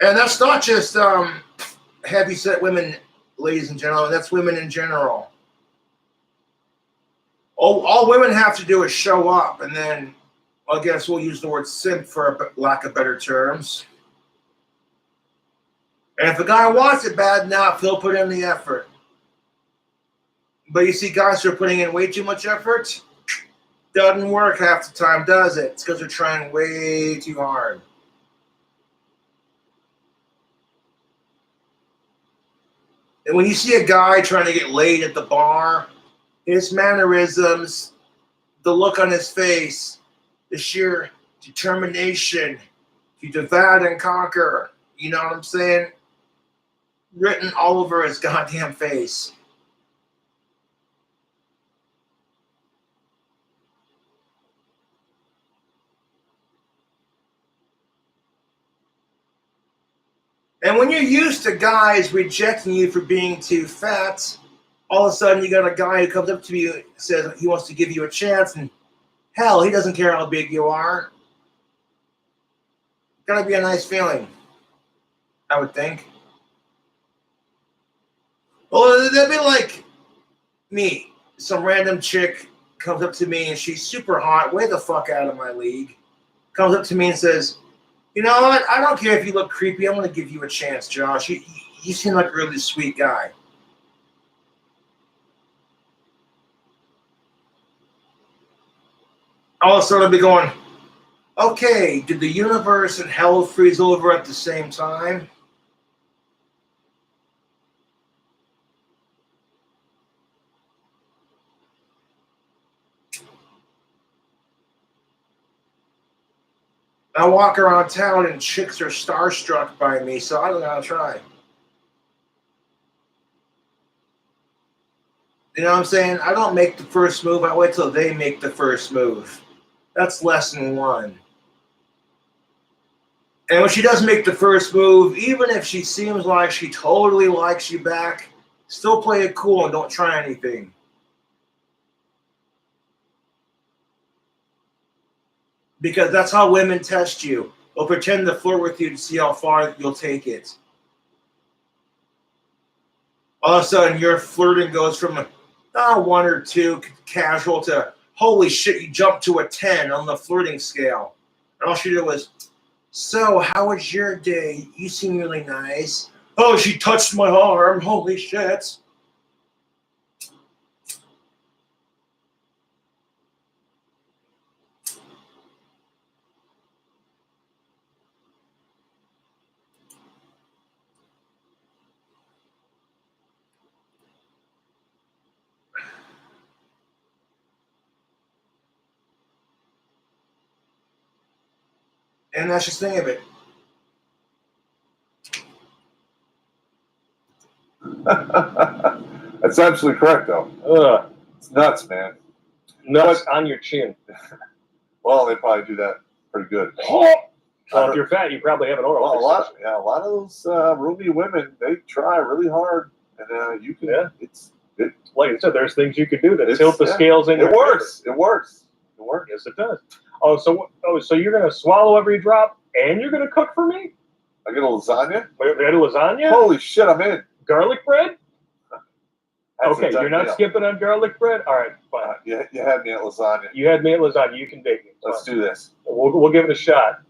And that's not just heavy set women, ladies and gentlemen, that's women in general. All women have to do is show up, and then I guess we'll use the word simp for lack of better terms. And if a guy wants it bad enough, he'll put in the effort. But you see guys who are putting in way too much effort, doesn't work half the time, does it? It's because they're trying way too hard. And when you see a guy trying to get laid at the bar, his mannerisms, the look on his face, the sheer determination to divide and conquer, you know what I'm saying? Written all over his goddamn face. And when you're used to guys rejecting you for being too fat, all of a sudden you got a guy who comes up to you and says he wants to give you a chance, and hell, he doesn't care how big you are. Gotta be a nice feeling, I would think. Well, that'd be like me. Some random chick comes up to me and she's super hot, way the fuck out of my league. Comes up to me and says, you know what? I don't care if you look creepy. I'm going to give you a chance, Josh. You seem like a really sweet guy. All of a sudden I'll be going, okay, did the universe and hell freeze over at the same time? I walk around town and chicks are starstruck by me, so I don't know how to try. You know what I'm saying? I don't make the first move. I wait till they make the first move. That's lesson one. And when she does make the first move, even if she seems like she totally likes you back, still play it cool and don't try anything. Because that's how women test you. They'll pretend to flirt with you to see how far you'll take it. All of a sudden, your flirting goes from 1 or 2 casual to, holy shit, you jumped to a 10 on the flirting scale. And all she did was, so how was your day? You seem really nice. Oh, she touched my arm. Holy shit. And that's just the thing of it. That's absolutely correct, though. It's nuts, man. Nuts on your chin. Well, they probably do that pretty good. Well, if you're fat, you probably have an oral. Well, a lot of those roomy women, they try really hard, and you can. Yeah. It's Like I said, there's things you could do that It's- tilt the yeah, scales in It your favor. works. It works. It works. Yes, it does. So you're gonna swallow every drop, and you're gonna cook for me? I get a lasagna. We had a lasagna, Holy shit, I'm in. garlic bread. That's a Okay, done you're not deal. skipping on garlic bread. All right, fine. You had me at lasagna. You had me at lasagna. You can date me. Let's do this. We'll give it a shot.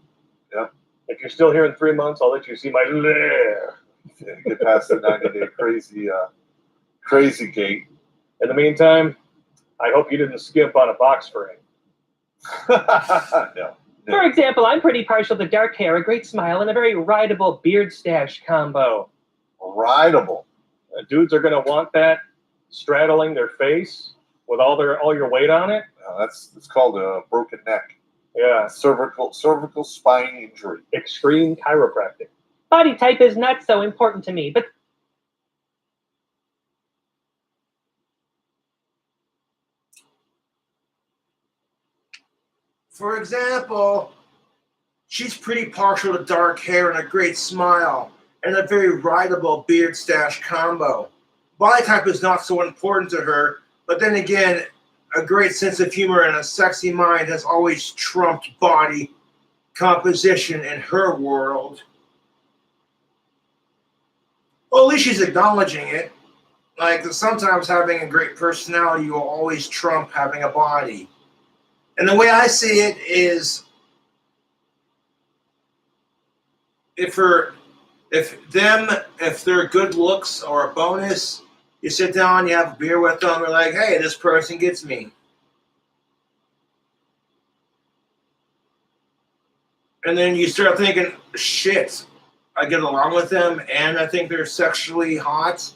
Yep. If you're still here in 3 months, I'll let you see my lair. Yeah, get past the 90-day crazy gate. In the meantime, I hope you didn't skimp on a box frame. No. For example, I'm pretty partial to dark hair, a great smile, and a very rideable beard stash combo. Rideable. Dudes are gonna want that straddling their face with all your weight on it. It's called a broken neck. Yeah, Cervical spine injury. extreme chiropractic. Body type is not so important to me, but For example, she's pretty partial to dark hair and a great smile and a very rideable beard stash combo. Body type is not so important to her, but then again, a great sense of humor and a sexy mind has always trumped body composition in her world. Well, at least she's acknowledging it. Like, sometimes having a great personality will always trump having a body. And the way I see it is, if their good looks are a bonus, you sit down, you have a beer with them, you're like, hey, this person gets me. And then you start thinking, shit, I get along with them and I think they're sexually hot.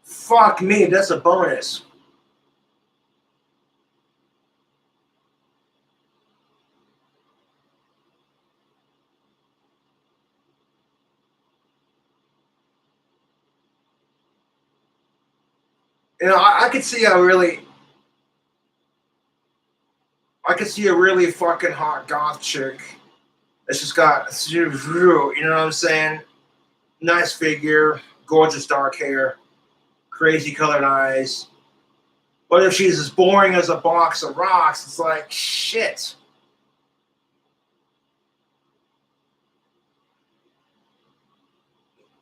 Fuck me, that's a bonus. You know, I could see a really fucking hot goth chick that's just got, you know what I'm saying? Nice figure, gorgeous dark hair, crazy colored eyes. But if she's as boring as a box of rocks, it's like, shit.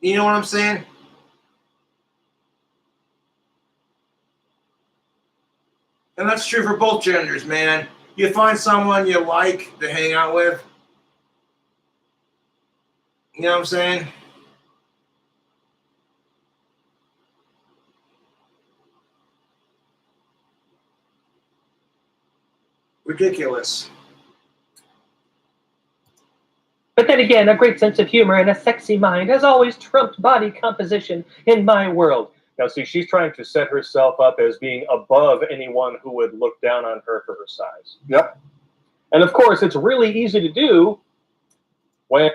You know what I'm saying? And that's true for both genders, man. You find someone you like to hang out with. You know what I'm saying? Ridiculous. But then again, a great sense of humor and a sexy mind has always trumped body composition in my world. Now, see, she's trying to set herself up as being above anyone who would look down on her for her size. Yep. And of course, it's really easy to do when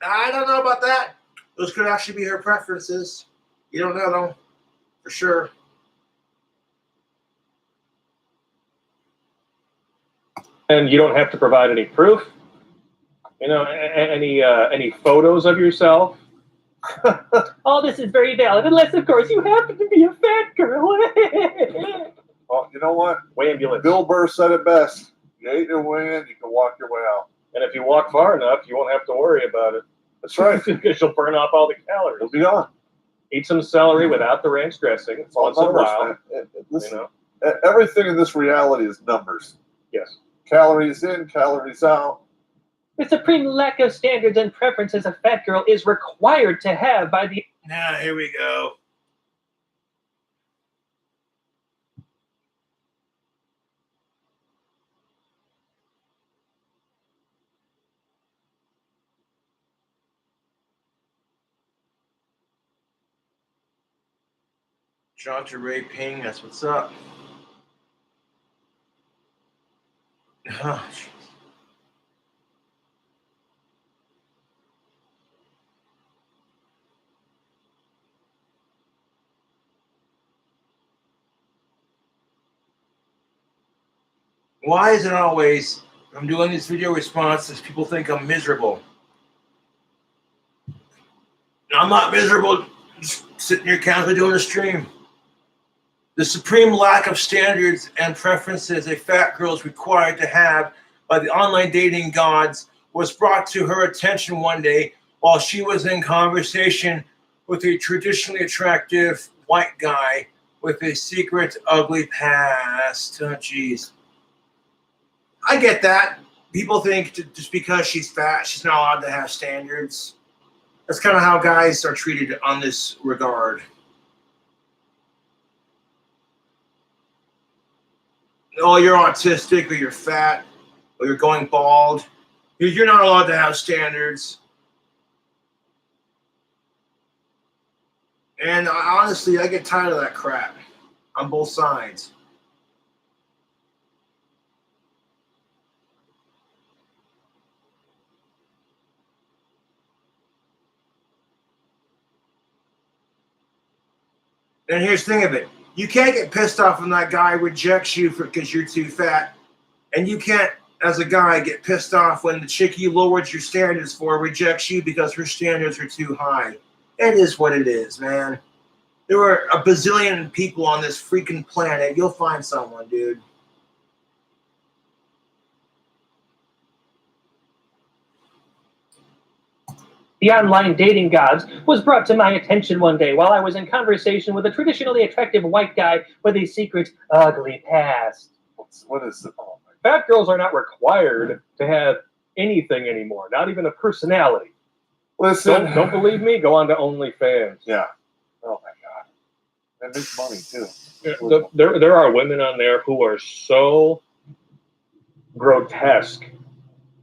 I don't know about that. Those could actually be her preferences. You don't know, though, for sure. and you don't have to provide any proof. You know, any photos of yourself. All this is very valid, unless, of course, you happen to be a fat girl. Well, you know what? Ambulance. Bill Burr said it best. You ate your way in, you can walk your way out. And if you walk far enough, you won't have to worry about it. That's right. Because you'll burn off all the calories. You'll be gone. Eat some celery without the ranch dressing It's all once in a numbers, while. man. Listen, You know? everything in this reality is numbers. Yes. Calories in, calories out. The supreme lack of standards and preferences a fat girl is required to have by the... Now, here we go. John to Ray Ping, that's what's up. Oh, jeez. Why is it always, I'm doing these video responses, people think I'm miserable? I'm not miserable, just sitting here casually doing a stream. The supreme lack of standards and preferences a fat girl is required to have by the online dating gods was brought to her attention one day while she was in conversation with a traditionally attractive white guy with a secret ugly past. Oh, jeez. I get that. People think just because she's fat, she's not allowed to have standards. That's kind of how guys are treated on this regard. Oh, you're autistic, or you're fat, or you're going bald. You're not allowed to have standards. And honestly, I get tired of that crap on both sides. And here's the thing of it. You can't get pissed off when that guy rejects you because you're too fat. And you can't, as a guy, get pissed off when the chick you lowered your standards for rejects you because her standards are too high. It is what it is, man. There are a bazillion people on this freaking planet. You'll find someone, dude. The online dating gods was brought to my attention one day while I was in conversation with a traditionally attractive white guy with a secret ugly past. What is it? Oh, Fat girls are not required to have anything anymore, not even a personality. listen. Don't believe me? Go on to OnlyFans. Yeah. Oh my God. That makes money too. There are women on there who are so grotesque,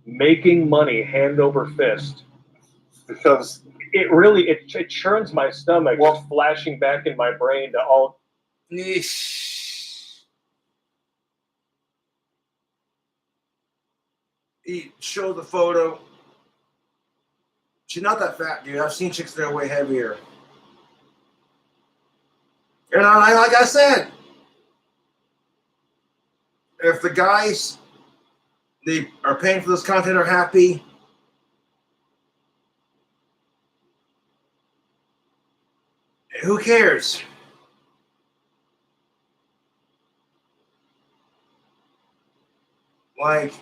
making money hand over fist. Because It churns my stomach, just flashing back in my brain to all. He showed the photo. She's not that fat, dude. I've seen chicks that are way heavier. And like I said, if the guys they are paying for this content are happy, who cares? Like,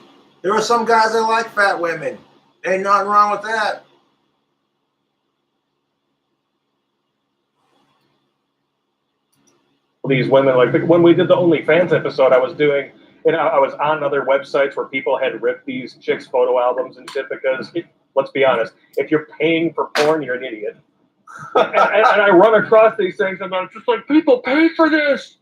there are some guys that like fat women. Ain't nothing wrong with that. These women, like when we did the OnlyFans episode, I was on other websites where people had ripped these chicks' photo albums and shit because, let's be honest, if you're paying for porn, you're an idiot. and I run across these things and I'm just like, people pay for this.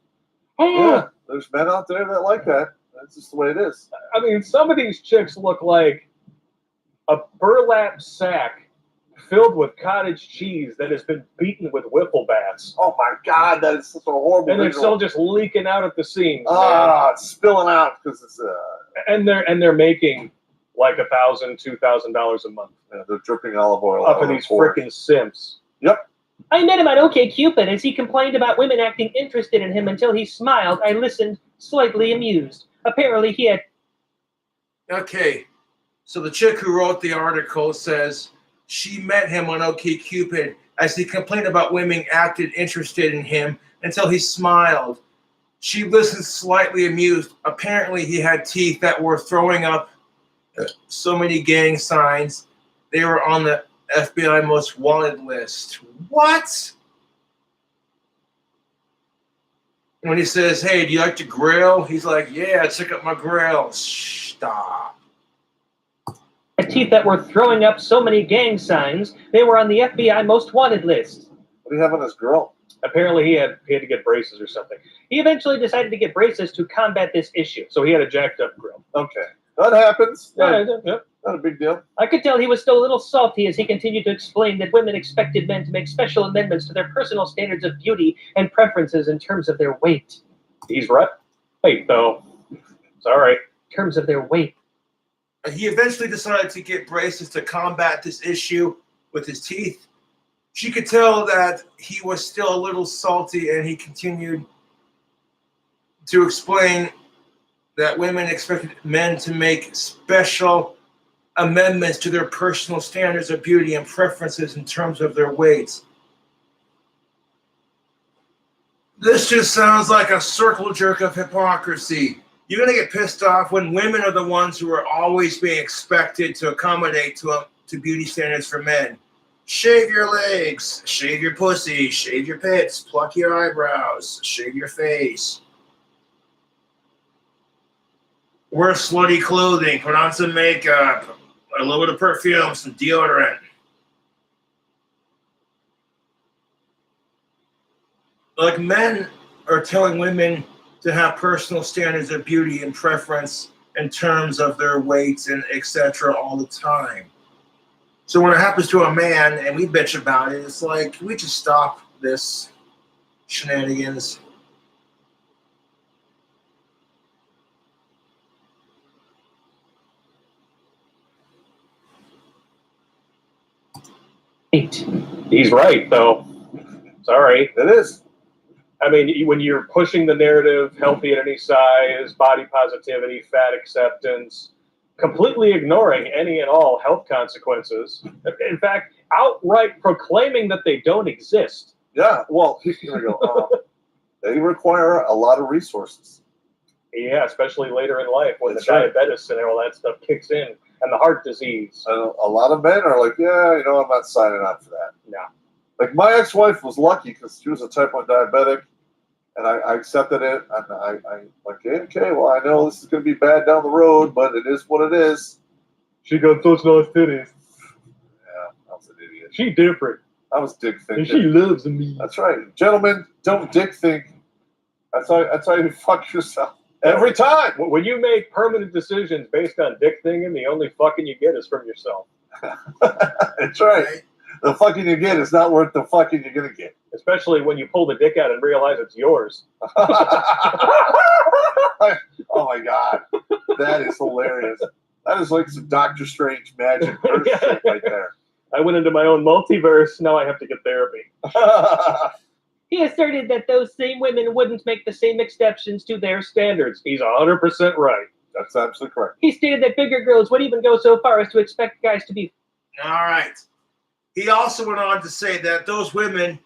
Oh. Yeah, there's men out there that like that. That's just the way it is. I mean, some of these chicks look like a burlap sack filled with cottage cheese that has been beaten with wiffle bats. Oh my God, that is such a horrible. And it's still just leaking out at the seams. It's spilling out because it's and they're making like $1,000, $2,000 a month. Yeah, they're dripping olive oil off of these freaking simps. Yep. I met him on OkCupid as he complained about women acting interested in him until he smiled. I listened, slightly amused. Apparently he had... Okay, so the chick who wrote the article says she met him on OkCupid as he complained about women acted interested in him until he smiled. She listened slightly amused. Apparently he had teeth that were throwing up so many gang signs. They were on the FBI most wanted list. What? When he says, hey, do you like to grill? He's like, yeah, check out my grill. Stop. teeth that were throwing up so many gang signs, they were on the FBI most wanted list. What do you have on this girl? Apparently he had to get braces or something. He eventually decided to get braces to combat this issue. So he had a jacked up grill. Okay. That happens. Yeah. Not a big deal. I could tell he was still a little salty as he continued to explain that women expected men to make special amendments to their personal standards of beauty and preferences in terms of their weight. He's right. Wait, though. It's all right. In terms of their weight. He eventually decided to get braces to combat this issue with his teeth. She could tell that he was still a little salty, and he continued to explain that women expected men to make special amendments to their personal standards of beauty and preferences in terms of their weights. This just sounds like a circle jerk of hypocrisy. You're gonna get pissed off when women are the ones who are always being expected to accommodate to beauty standards for men. Shave your legs, shave your pussy, shave your pits, pluck your eyebrows, shave your face. Wear slutty clothing, put on some makeup, a little bit of perfume, some deodorant. Like, men are telling women to have personal standards of beauty and preference in terms of their weights and etc. all the time. So when it happens to a man and we bitch about it, it's like, can we just stop this shenanigans? He's right, though. Sorry. It is. I mean, when you're pushing the narrative, healthy at any size, body positivity, fat acceptance, completely ignoring any and all health consequences, in fact, outright proclaiming that they don't exist. Yeah, well, here we go. They require a lot of resources. Yeah, especially later in life when That's the right. diabetes and all that stuff kicks in, and the heart disease. And a lot of men are like, yeah, you know, I'm not signing on for that. No. Like, my ex-wife was lucky because she was a type 1 diabetic, and I accepted it, and I like, okay, well, I know this is going to be bad down the road, but it is what it is. She got such nice titties. Yeah, I was an idiot. She different. I was dick thinking. And she loves me. That's right. Gentlemen, don't dick think. That's how you fuck yourself. Every time. When you make permanent decisions based on dick thinking, the only fucking you get is from yourself. That's right. The fucking you get is not worth the fucking you're going to get. Especially when you pull the dick out and realize it's yours. Oh my God. That is hilarious. That is like some Doctor Strange magic shit right there. I went into my own multiverse. Now I have to get therapy. He asserted that those same women wouldn't make the same exceptions to their standards. He's 100% right. That's absolutely correct. He stated that bigger girls would even go so far as to expect guys to be. All right. He also went on to say that those women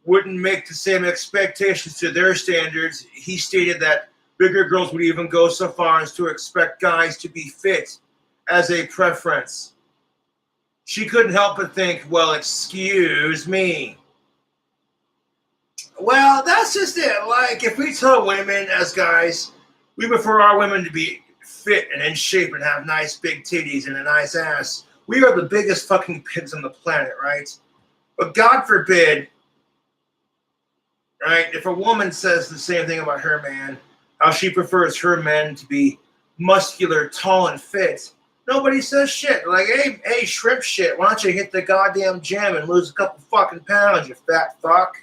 wouldn't make the same expectations to their standards. He stated that bigger girls would even go so far as to expect guys to be fit as a preference. She couldn't help but think, well, excuse me. Well, that's just it. Like, if we tell women as guys, we prefer our women to be fit and in shape and have nice big titties and a nice ass, we are the biggest fucking pigs on the planet, right? But God forbid, right, if a woman says the same thing about her man, how she prefers her men to be muscular, tall, and fit, nobody says shit. Like, hey, shrimp shit, why don't you hit the goddamn gym and lose a couple fucking pounds, you fat fuck?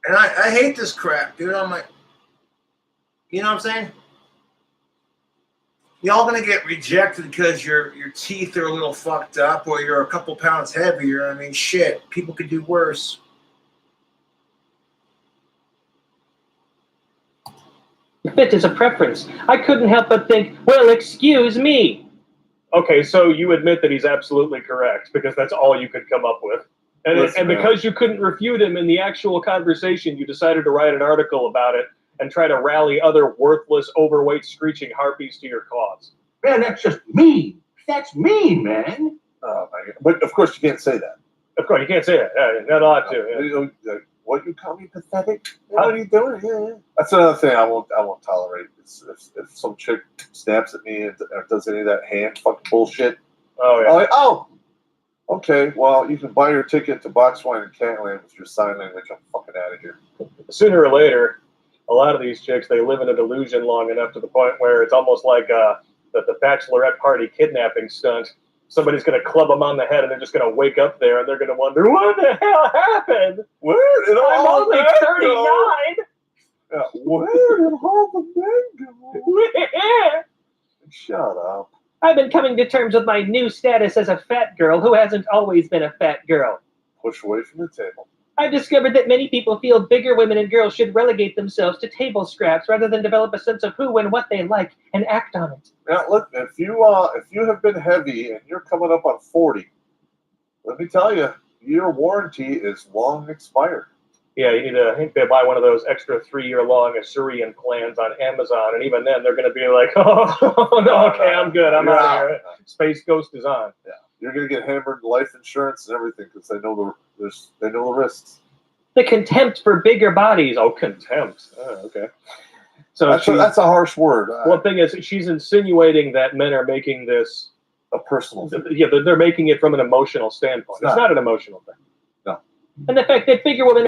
And I hate this crap, dude. I'm like, you know what I'm saying? Y'all gonna get rejected because your teeth are a little fucked up or you're a couple pounds heavier. I mean, shit, people could do worse. Fit is a preference. I couldn't help but think, well, excuse me. Okay, so you admit that he's absolutely correct because that's all you could come up with. And because you couldn't refute him in the actual conversation, you decided to write an article about it and try to rally other worthless, overweight, screeching harpies to your cause. Man, that's just mean. That's mean, man. Oh my God. But of course you can't say that. Of course, you can't say that. Not allowed to. Like, what, you call me pathetic? What are you doing? Yeah. That's another thing I won't tolerate. If some chick snaps at me and does any of that hand fucking bullshit. Oh yeah. I'm like, oh, okay. Well, you can buy your ticket to Box Wine and Catland with your sign language. I'm fucking out of here. Sooner or later, a lot of these chicks, they live in a delusion long enough to the point where it's almost like the bachelorette party kidnapping stunt. Somebody's going to club them on the head and they're just going to wake up there and they're going to wonder, what the hell happened? Where did I'm all only that 39. go? Where did all the men go? Shut up. I've been coming to terms with my new status as a fat girl who hasn't always been a fat girl. Push away from the table. I've discovered that many people feel bigger women and girls should relegate themselves to table scraps rather than develop a sense of who and what they like and act on it. Now, look, if you have been heavy and you're coming up on 40, let me tell you, your warranty is long expired. Yeah, you need to, I think they buy one of those extra 3-year-long Assyrian plans on Amazon, and even then they're going to be like, oh, no, okay, I'm good, I'm out of here. Space Ghost is on. Yeah, you're going to get hammered life insurance and everything because they know the risks. The contempt for bigger bodies. Oh, contempt. Oh, okay. So that's a harsh word. One thing is, she's insinuating that men are making this a personal thing. Yeah, they're making it from an emotional standpoint. It's not an emotional thing. No. And the fact that bigger women.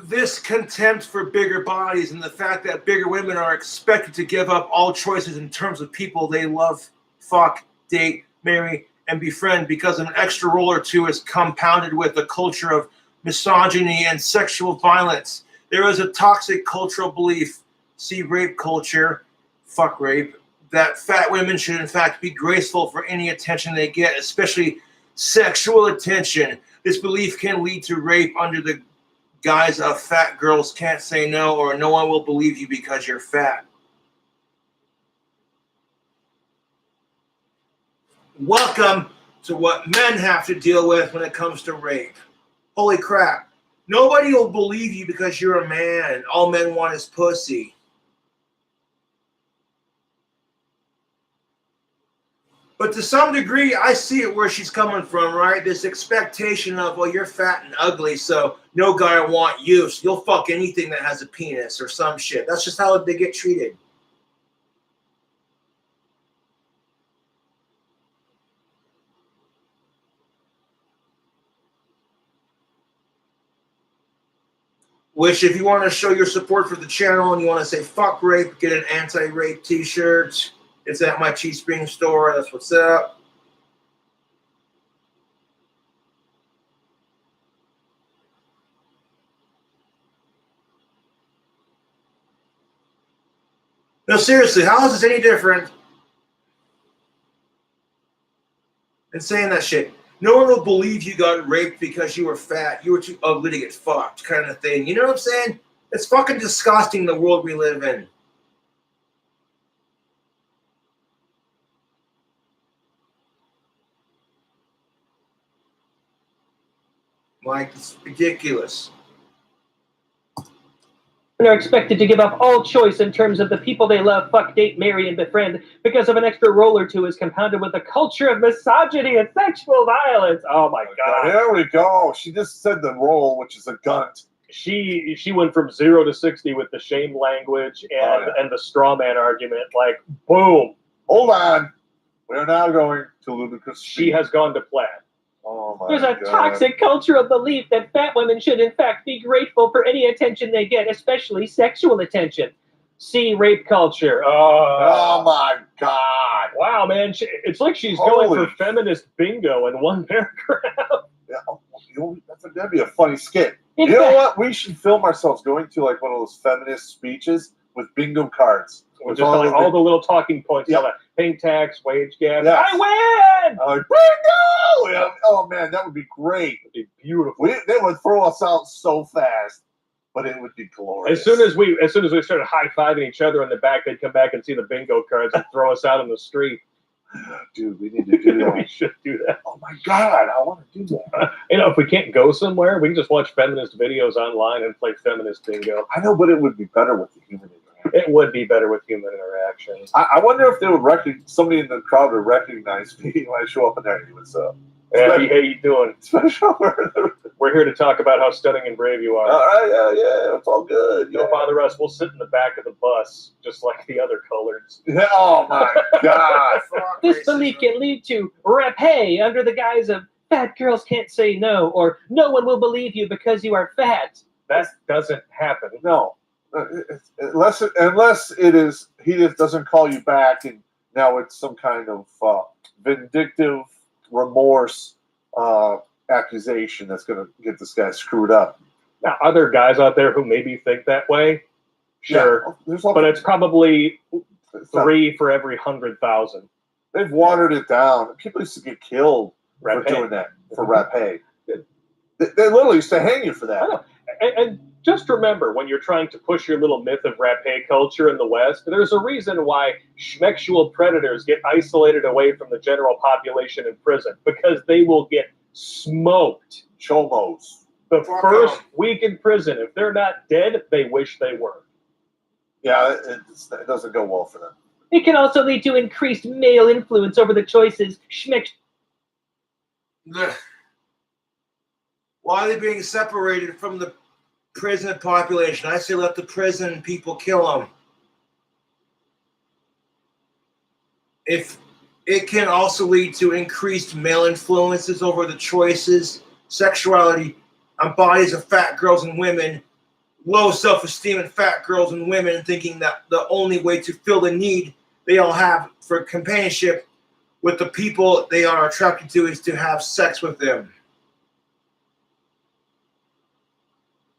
This contempt for bigger bodies and the fact that bigger women are expected to give up all choices in terms of people they love, fuck, date, marry, and befriend because an extra role or two is compounded with a culture of misogyny and sexual violence. There is a toxic cultural belief, see rape culture, fuck rape, that fat women should in fact be graceful for any attention they get, especially sexual attention. This belief can lead to rape under the guise of fat girls can't say no, or no one will believe you because you're fat. Welcome to what men have to deal with when it comes to rape. Holy crap. Nobody will believe you because you're a man. All men want is pussy. But to some degree, I see it where she's coming from, right? This expectation of, well, you're fat and ugly, so no guy will want you. So you'll fuck anything that has a penis or some shit. That's just how they get treated. Which, if you want to show your support for the channel and you want to say fuck rape, get an anti-rape t-shirt. It's at my Teespring store. That's what's up. No, seriously, how is this any different than saying that shit? No one will believe you got raped because you were fat. You were too ugly to get fucked, kind of thing. You know what I'm saying? It's fucking disgusting, the world we live in. Like, it's ridiculous. Are expected to give up all choice in terms of the people they love, fuck, date, marry, and befriend because of an extra role or two is compounded with a culture of misogyny and sexual violence. Oh my god. There we go. She just said the role, which is a gunt. She went from 0 to 60 with the shame language and the straw man argument. Like, boom. Hold on. We are now going to ludicrous. She has gone to plan. Oh my There's a God. toxic cultural belief that fat women should in fact be grateful for any attention they get, especially sexual attention. See rape culture. Oh my God. Wow, man. It's like she's going for feminist bingo in one paragraph. Yeah, that'd be a funny skit. In You know fact, what? We should film ourselves going to like one of those feminist speeches with bingo cards. With just all the little talking points. Yeah. Like paying tax, wage gap. Yes. I win! Like, bingo! Yeah. Oh man, that would be great. It'd be beautiful. They would throw us out so fast, but it would be glorious. As soon as we started high-fiving each other in the back, they'd come back and see the bingo cards and throw us out on the street. Dude, we need to do that. We should do that. Oh my God, I want to do that. If we can't go somewhere, we can just watch feminist videos online and play feminist bingo. I know, but it would be better with the human interaction. It would be better with human interaction. I wonder if they would somebody in the crowd would recognize me when I show up in there. What's up? How you doing? Special. We're here to talk about how stunning and brave you are. All right, yeah, it's all good. Don't bother us. We'll sit in the back of the bus, just like the other coloreds. Yeah, oh my God. this belief can lead to rapé under the guise of fat girls can't say no, or no one will believe you because you are fat. That doesn't happen. No, unless it is he just doesn't call you back, and now it's some kind of vindictive remorse accusation that's going to get this guy screwed up. Now, are there guys out there who maybe think that way? Sure, yeah, but it's probably 3 for every 100,000. They've watered it down. People used to get killed for Rapé. doing that, for rapé. They literally used to hang you for that. I know. And just remember, when you're trying to push your little myth of rapé culture in the West, there's a reason why schmexual predators get isolated away from the general population in prison, because they will get smoked. Chomos. The Fuck first off. week in prison, if they're not dead, they wish they were. Yeah, it doesn't go well for them. It can also lead to increased male influence over the choices schmeck. Ugh. Why are they being separated from the prison population? I say let the prison people kill them. If it can also lead to increased male influences over the choices, sexuality on bodies of fat girls and women, low self-esteem in fat girls and women, thinking that the only way to fill the need they all have for companionship with the people they are attracted to is to have sex with them.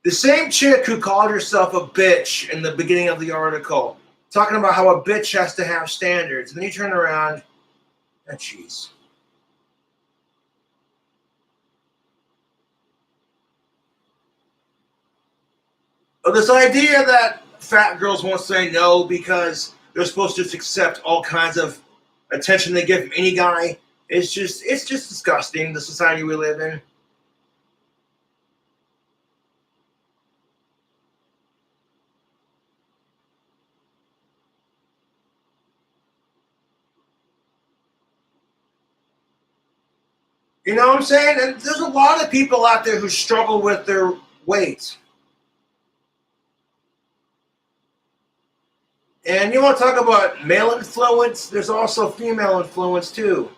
The same chick who called herself a bitch in the beginning of the article, talking about how a bitch has to have standards, and then you turn around, and jeez. This idea that fat girls won't say no because they're supposed to just accept all kinds of attention they get from any guy, it's just disgusting, the society we live in. You know what I'm saying? And there's a lot of people out there who struggle with their weight. And you want to talk about male influence? There's also female influence too.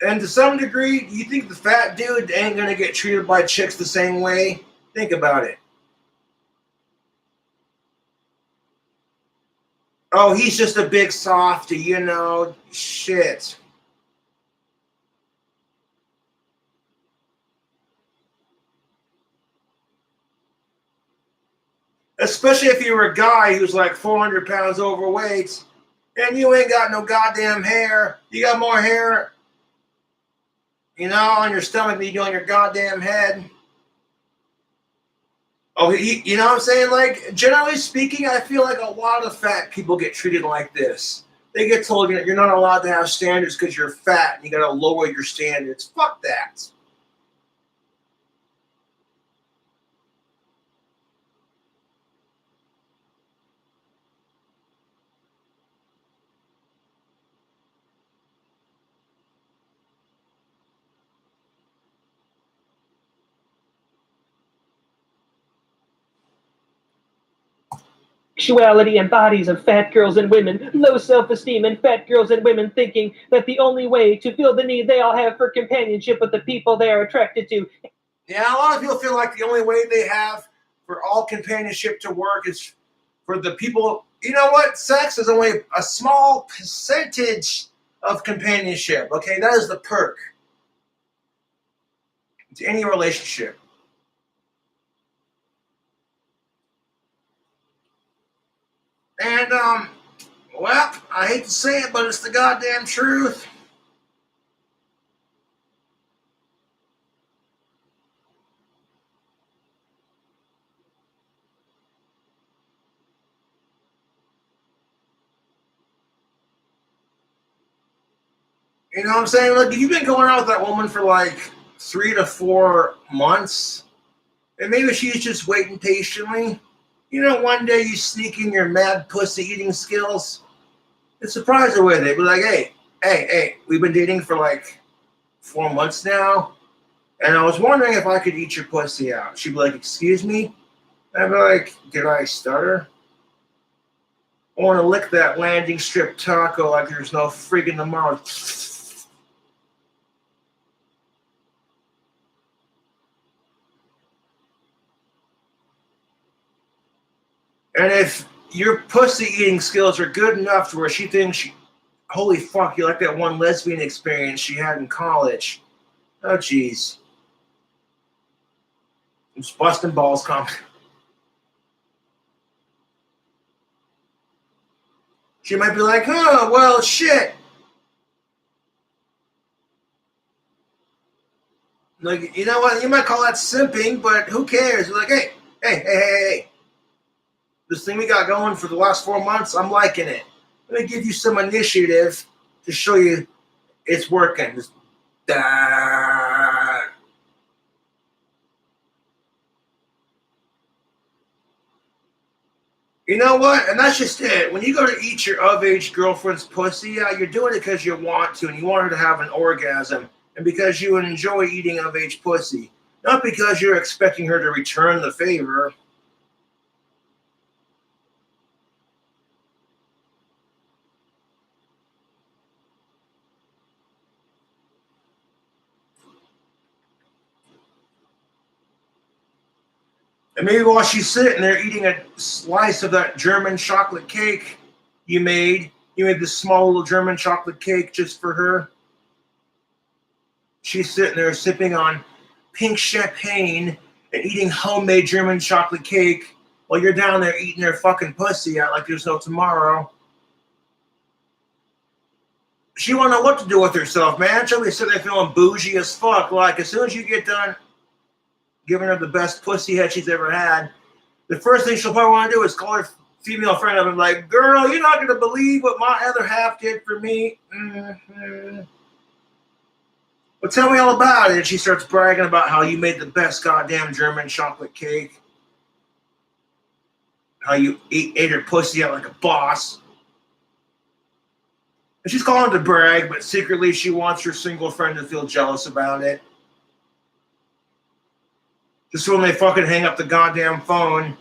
And to some degree, you think the fat dude ain't going to get treated by chicks the same way? Think about it. Oh, he's just a big softy, you know, shit. Especially if you're a guy who's like 400 pounds overweight and you ain't got no goddamn hair. You got more hair, you know, on your stomach than you do on your goddamn head. Oh, you know what I'm saying? Like, generally speaking, I feel like a lot of fat people get treated like this. They get told you're not allowed to have standards because you're fat and you got to lower your standards. Fuck that. Sexuality and bodies of fat girls and women, low self-esteem and fat girls and women thinking that the only way to fill the need they all have for companionship with the people they are attracted to. Yeah, a lot of people feel like the only way they have for all companionship to work is for the people. You know what? Sex is only a small percentage of companionship. Okay, that is the perk to any relationship. And well, I hate to say it, but it's the goddamn truth. You know what I'm saying? Look, if you've been going out with that woman for like 3 to 4 months, and maybe she's just waiting patiently. You know, one day you sneak in your mad pussy eating skills and surprise her with it. Be like, hey, we've been dating for like 4 months now, and I was wondering if I could eat your pussy out. She'd be like, excuse me? I'd be like, did I stutter? I want to lick that landing strip taco like there's no friggin' tomorrow. And if your pussy eating skills are good enough to where she thinks, holy fuck, you like that one lesbian experience she had in college. Oh, jeez. It's busting balls, She might be like, oh, well, shit. Like, you know what? You might call that simping, but who cares? You're like, hey. This thing we got going for the last 4 months, I'm liking it. Let me give you some initiative to show you it's working. Just, you know what? And that's just it. When you go to eat your of-age girlfriend's pussy, yeah, you're doing it because you want to, and you want her to have an orgasm, and because you enjoy eating of-age pussy, not because you're expecting her to return the favor. And maybe while she's sitting there eating a slice of that German chocolate cake you made this small little German chocolate cake just for her. She's sitting there sipping on pink champagne and eating homemade German chocolate cake while you're down there eating her fucking pussy out like there's no tomorrow. She won't know what to do with herself, man. She'll be sitting there feeling bougie as fuck. Like, as soon as you get done giving her the best pussy head she's ever had, the first thing she'll probably want to do is call her female friend up and be like, girl, you're not going to believe what my other half did for me. Mm-hmm. Well, tell me all about it. And she starts bragging about how you made the best goddamn German chocolate cake. How you ate her pussy out like a boss. And she's calling to brag, but secretly she wants her single friend to feel jealous about it. Just when they fucking hang up the goddamn phone,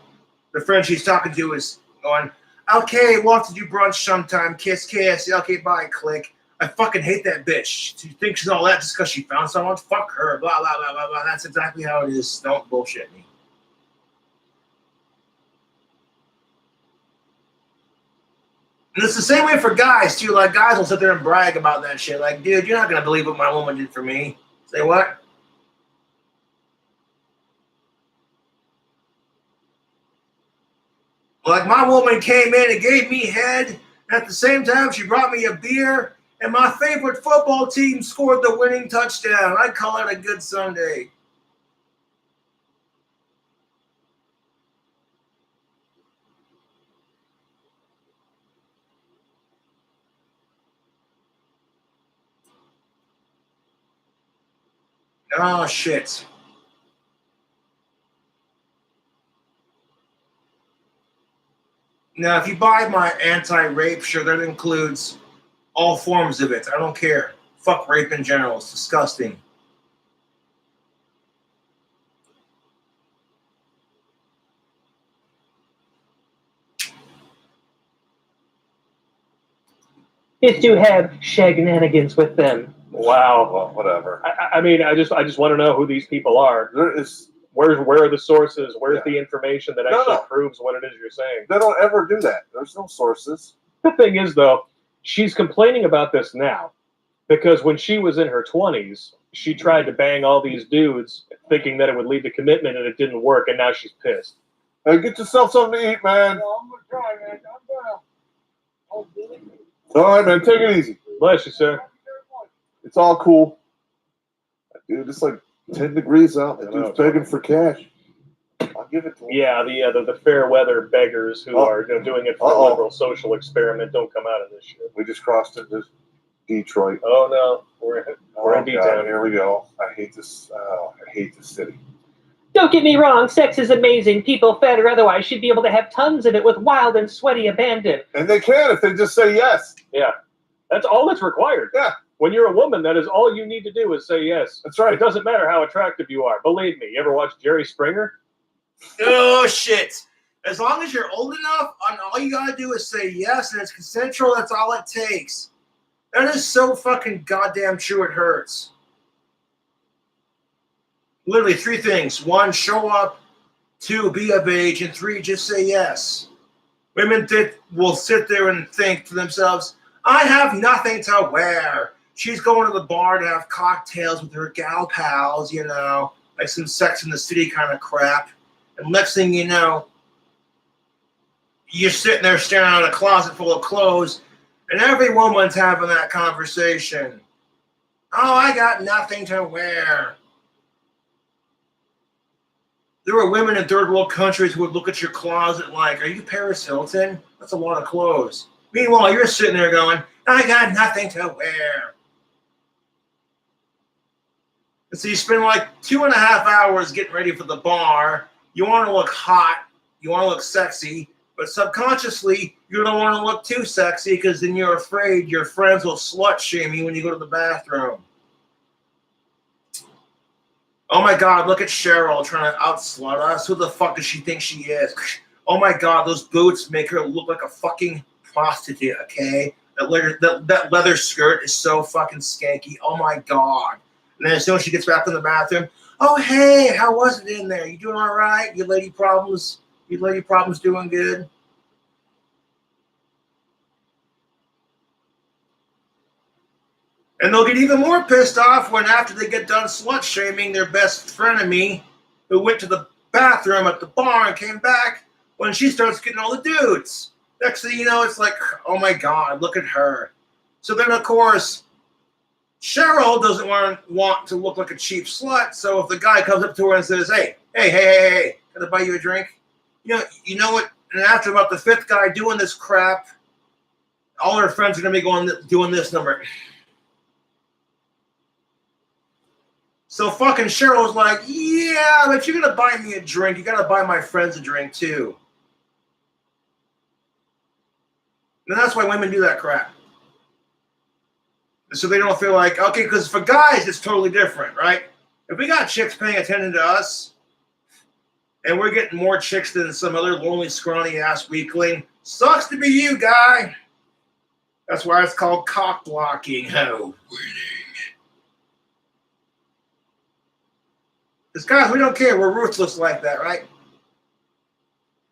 the friend she's talking to is going, okay, we'll have to do brunch sometime. Kiss, kiss. Okay, bye, click. I fucking hate that bitch. She thinks she's all that just because she found someone. Fuck her. Blah, blah, blah, blah, blah. That's exactly how it is. Don't bullshit me. And it's the same way for guys, too. Like, guys will sit there and brag about that shit. Like, dude, you're not going to believe what my woman did for me. Say what? Like, my woman came in and gave me head, and at the same time, she brought me a beer, and my favorite football team scored the winning touchdown. I'd call it a good Sunday. Oh, shit. Now, if you buy my anti-rape shirt, that includes all forms of it. I don't care. Fuck rape in general. It's disgusting. Is to have shagnanigans with them. Wow. Well, whatever. I mean, I just want to know who these people are. There is. Where are the sources? Where's the information that actually proves what it is you're saying? They don't ever do that. There's no sources. The thing is, though, she's complaining about this now because when she was in her 20s, she tried to bang all these dudes thinking that it would lead to commitment, and it didn't work, and now she's pissed. Hey, get yourself something to eat, man. No, I'm gonna try, man. I'm gonna. All right, man. Take it easy. Bless you, sir. It's all cool. Dude, it's like 10 degrees out. That dude's begging for cash. I'll give it to him. Yeah, the fair weather beggars who are doing it for a liberal social experiment don't come out of this shit. We just crossed into Detroit. Oh no, we're in D-town. Here we go. I hate this. I hate this city. Don't get me wrong, sex is amazing. People, fed or otherwise, should be able to have tons of it with wild and sweaty abandon. And they can if they just say yes. Yeah, that's all that's required. Yeah. When you're a woman, that is all you need to do is say yes. That's right. It doesn't matter how attractive you are. Believe me. You ever watch Jerry Springer? Oh, shit. As long as you're old enough, all you gotta do is say yes, and it's consensual. That's all it takes. That is so fucking goddamn true, it hurts. Literally 3 things. 1, show up. 2, be of age. And 3, just say yes. Women will sit there and think to themselves, I have nothing to wear. She's going to the bar to have cocktails with her gal pals, you know, like some Sex in the City kind of crap. And next thing you know, you're sitting there staring at a closet full of clothes, and every woman's having that conversation. Oh, I got nothing to wear. There were women in third world countries who would look at your closet like, are you Paris Hilton? That's a lot of clothes. Meanwhile, you're sitting there going, I got nothing to wear. And so you spend like 2.5 hours getting ready for the bar. You want to look hot. You want to look sexy. But subconsciously, you don't want to look too sexy because then you're afraid your friends will slut shame you when you go to the bathroom. Oh my God, look at Cheryl trying to out-slut us. Who the fuck does she think she is? Oh my God, those boots make her look like a fucking prostitute, okay? That leather skirt is so fucking skanky. Oh my God. And then as soon as she gets back in the bathroom, oh hey, how was it in there? You doing all right? Your lady problems doing good? And they'll get even more pissed off when after they get done slut shaming their best frenemy who went to the bathroom at the bar and came back, when she starts getting all the dudes. Next thing you know, it's like, oh my God, look at her. So then of course, Cheryl doesn't want to look like a cheap slut. So if the guy comes up to her and says, hey, can I buy you a drink? You know what? And after about the 5th guy doing this crap, all her friends are going to be doing this number. So fucking Cheryl's like, yeah, but you're going to buy me a drink. You got to buy my friends a drink too. And that's why women do that crap. So they don't feel like, okay, because for guys, it's totally different, right? If we got chicks paying attention to us, and we're getting more chicks than some other lonely, scrawny-ass weakling, sucks to be you, guy. That's why it's called cock blocking. Oh, winning. Because guys, we don't care. We're ruthless like that, right?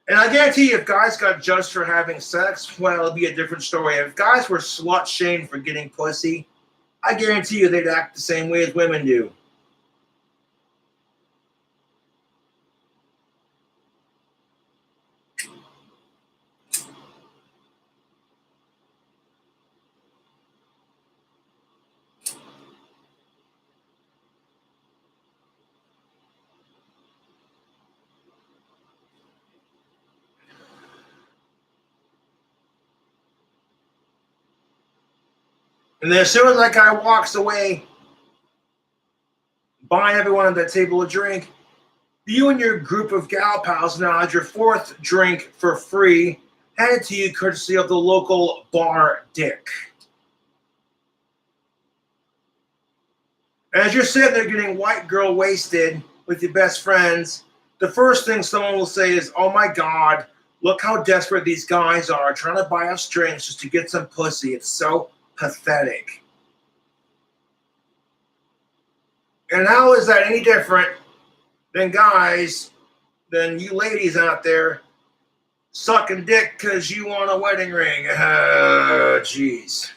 And I guarantee you, if guys got judged for having sex, well, it'd be a different story. If guys were slut-shamed for getting pussy, I guarantee you they'd act the same way as women do. And then as soon as that guy walks away, buying everyone at that table a drink, you and your group of gal pals now had your 4th drink for free, handed to you courtesy of the local bar dick. As you're sitting there getting white girl wasted with your best friends, the first thing someone will say is, oh my God, look how desperate these guys are trying to buy us drinks just to get some pussy. It's so pathetic. And how is that any different than you ladies out there sucking dick because you want a wedding ring? Oh, jeez.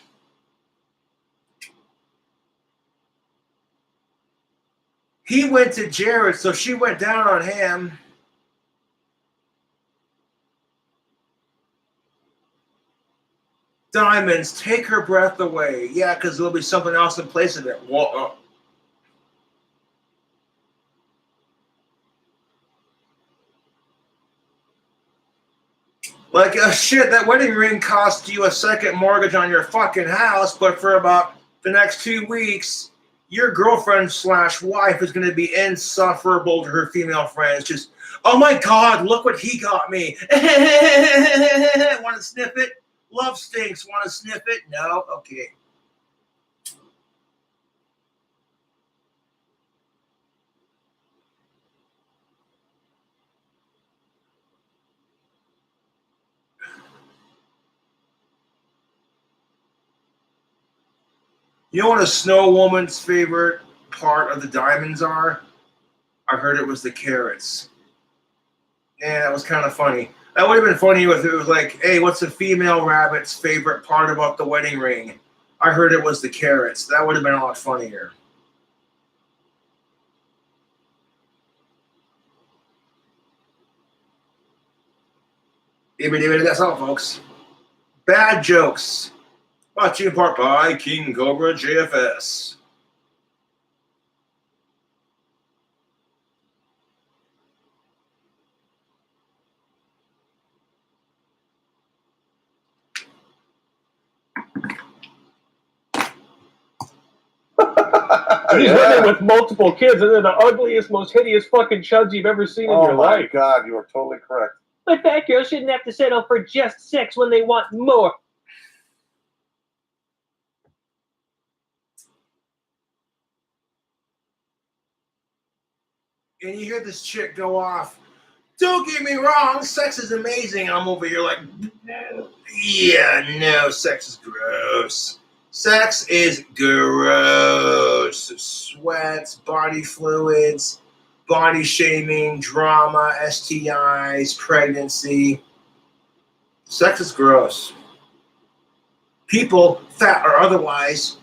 He went to Jared, so she went down on him. Diamonds, take her breath away. Yeah, because there'll be something else in place of it. Whoa. Like, shit, that wedding ring cost you a second mortgage on your fucking house, but for about the next 2 weeks, your girlfriend/wife is going to be insufferable to her female friends. Just, oh my God, look what he got me. Want to sniff it? Love stinks. Want to sniff it? No? Okay. You know what a snow woman's favorite part of the diamonds are? I heard it was the carrots. Yeah, that was kind of funny. That would have been funny if it was like, hey, what's a female rabbit's favorite part about the wedding ring? I heard it was the carrots. That would have been a lot funnier. That's all, folks. Bad jokes. Brought to you in part by King Cobra JFS. These Yeah. women with multiple kids, and they're the ugliest, most hideous fucking chuds you've ever seen in Oh your my life. God, you are totally correct. But fat girls shouldn't have to settle for just sex when they want more. And you hear this chick go off. Don't get me wrong, sex is amazing. I'm over here like, no, sex is gross. Sex is gross. Sweats, body fluids, body shaming, drama, STIs, pregnancy. Sex is gross. People, fat or otherwise,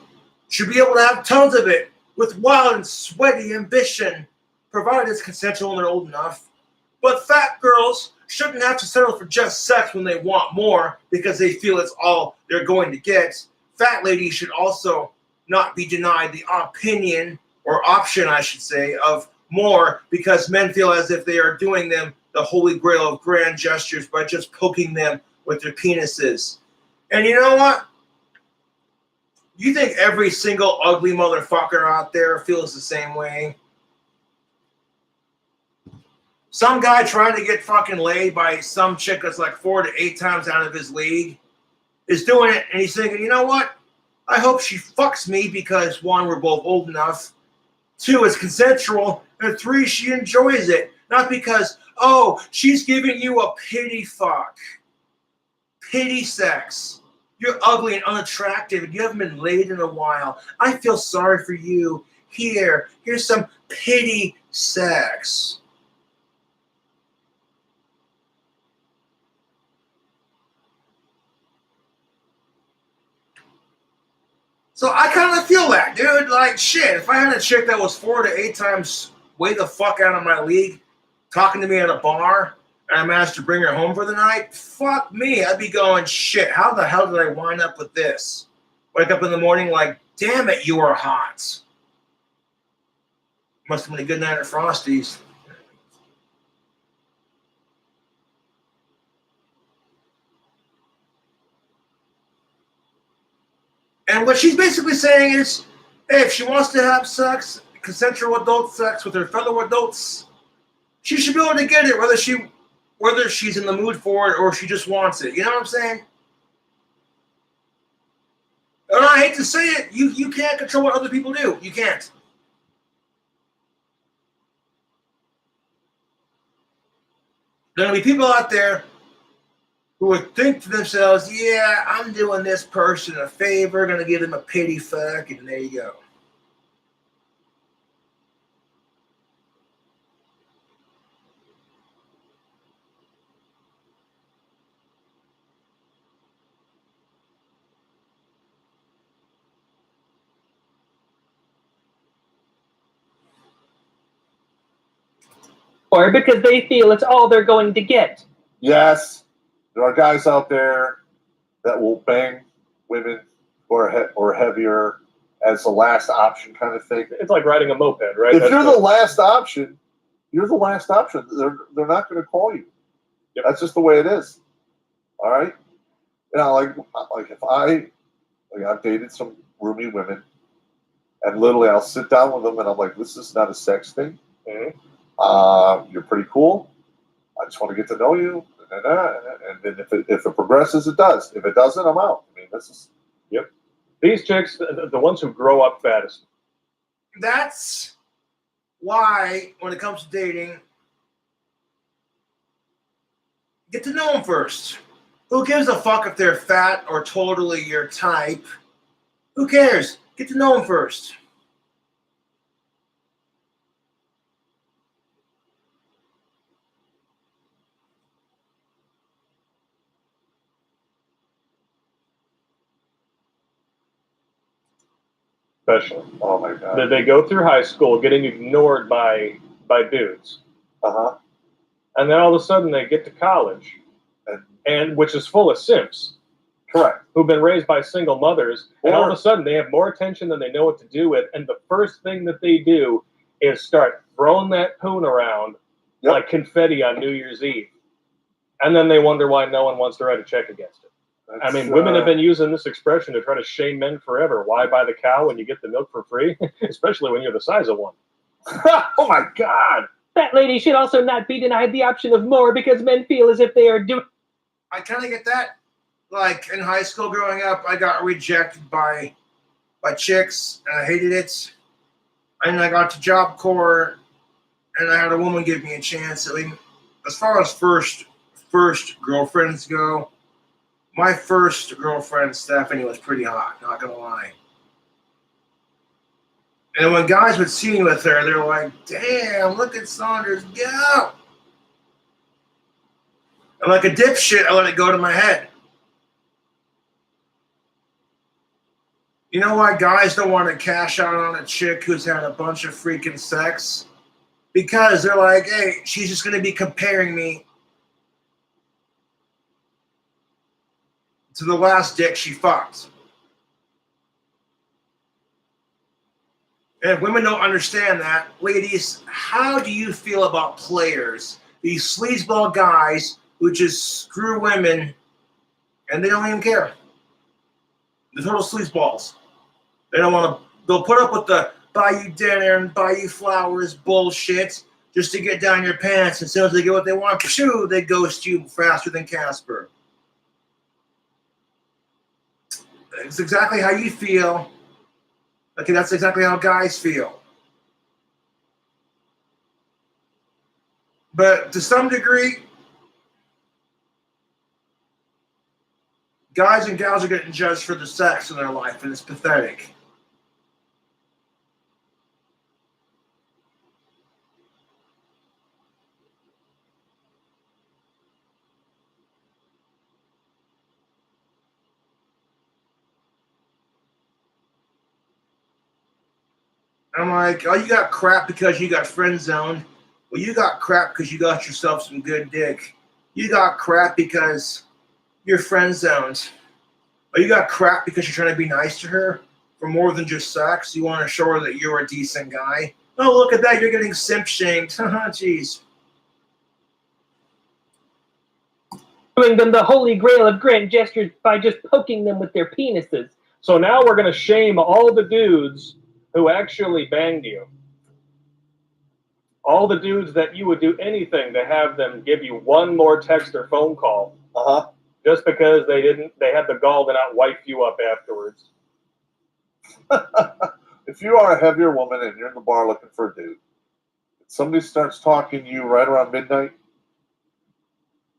should be able to have tons of it with wild and sweaty ambition, provided it's consensual and they're old enough. But fat girls shouldn't have to settle for just sex when they want more because they feel it's all they're going to get. Fat ladies should also not be denied the opinion, or option, I should say, of more because men feel as if they are doing them the holy grail of grand gestures by just poking them with their penises. And you know what? You think every single ugly motherfucker out there feels the same way? Some guy trying to get fucking laid by some chick that's like 4 to 8 times out of his league is doing it, and he's thinking, you know what? I hope she fucks me because 1, we're both old enough. 2, it's consensual. And 3, she enjoys it. Not because, oh, she's giving you a pity fuck. Pity sex. You're ugly and unattractive and you haven't been laid in a while. I feel sorry for you. Here's some pity sex. So I kind of feel that, dude. Like, shit, if I had a chick that was 4 to 8 times way the fuck out of my league, talking to me at a bar, and I managed to bring her home for the night, fuck me. I'd be going, shit, how the hell did I wind up with this? Wake up in the morning like, damn it, you are hot. Must have been a good night at Frosty's. And what she's basically saying is, hey, if she wants to have sex, consensual adult sex with her fellow adults, she should be able to get it, whether she's in the mood for it or she just wants it. You know what I'm saying? And I hate to say it, you can't control what other people do. You can't. There are going to be people out there who would think to themselves, yeah, I'm doing this person a favor, going to give them a pity fuck, and there you go. Or because they feel it's all they're going to get. Yes, there are guys out there that will bang women or heavier as the last option kind of thing. It's like riding a moped, right? If you're the last option, you're the last option. They're not going to call you. Yep. That's just the way it is. All right. You know, like if I've dated some roomy women, and literally I'll sit down with them and I'm like, this is not a sex thing. Mhm. You're pretty cool. I just want to get to know you. And then if it progresses, it does. If it doesn't, I'm out. I mean, this is. Yep. These chicks, the ones who grow up fattest. That's why, when it comes to dating, get to know them first. Who gives a fuck if they're fat or totally your type? Who cares? Get to know them first. Especially. Oh my god. That they go through high school getting ignored by dudes. Uh huh. And then all of a sudden they get to college and which is full of simps. Correct. Who've been raised by single mothers, and all of a sudden they have more attention than they know what to do with, and the first thing that they do is start throwing that poon around like confetti on New Year's Eve. And then they wonder why no one wants to write a check against it. I mean, women have been using this expression to try to shame men forever. Why buy the cow when you get the milk for free? Especially when you're the size of one. Oh my God. That lady should also not be denied the option of more because men feel as if they are doing. I kind of get that. Like in high school growing up, I got rejected by chicks, and I hated it. And I got to Job Corps, and I had a woman give me a chance. I mean, as far as first girlfriends go, my first girlfriend, Stephanie, was pretty hot, not gonna lie. And when guys would see me with her, they're like, damn, look at Saunders go. And like a dipshit, I let it go to my head. You know why guys don't want to cash out on a chick who's had a bunch of freaking sex? Because they're like, hey, she's just going to be comparing me to the last dick she fucked. And if women don't understand that, ladies, how do you feel about players? These sleazeball guys who just screw women and they don't even care. The total sleazeballs. They don't want to, they'll put up with the buy you dinner and buy you flowers bullshit just to get down your pants. And as soon as they get what they want, pshoo, they ghost you faster than Casper. It's exactly how you feel. Okay, that's exactly how guys feel. But to some degree, guys and gals are getting judged for the sex in their life, and it's pathetic. I'm like, oh, you got crap because you got friend zoned. Well, you got crap because you got yourself some good dick. You got crap because you're friend zoned. Or you got crap because you're trying to be nice to her for more than just sex. You want to show her that you're a decent guy. Oh, look at that. You're getting simp shamed. Jeez. Doing them the holy grail of grand gestures by just poking them with their penises. So now we're going to shame all the dudes who actually banged you. All the dudes that you would do anything to have them give you one more text or phone call. Just because they had the gall to not wife you up afterwards. If you are a heavier woman and you're in the bar looking for a dude, if somebody starts talking to you right around midnight,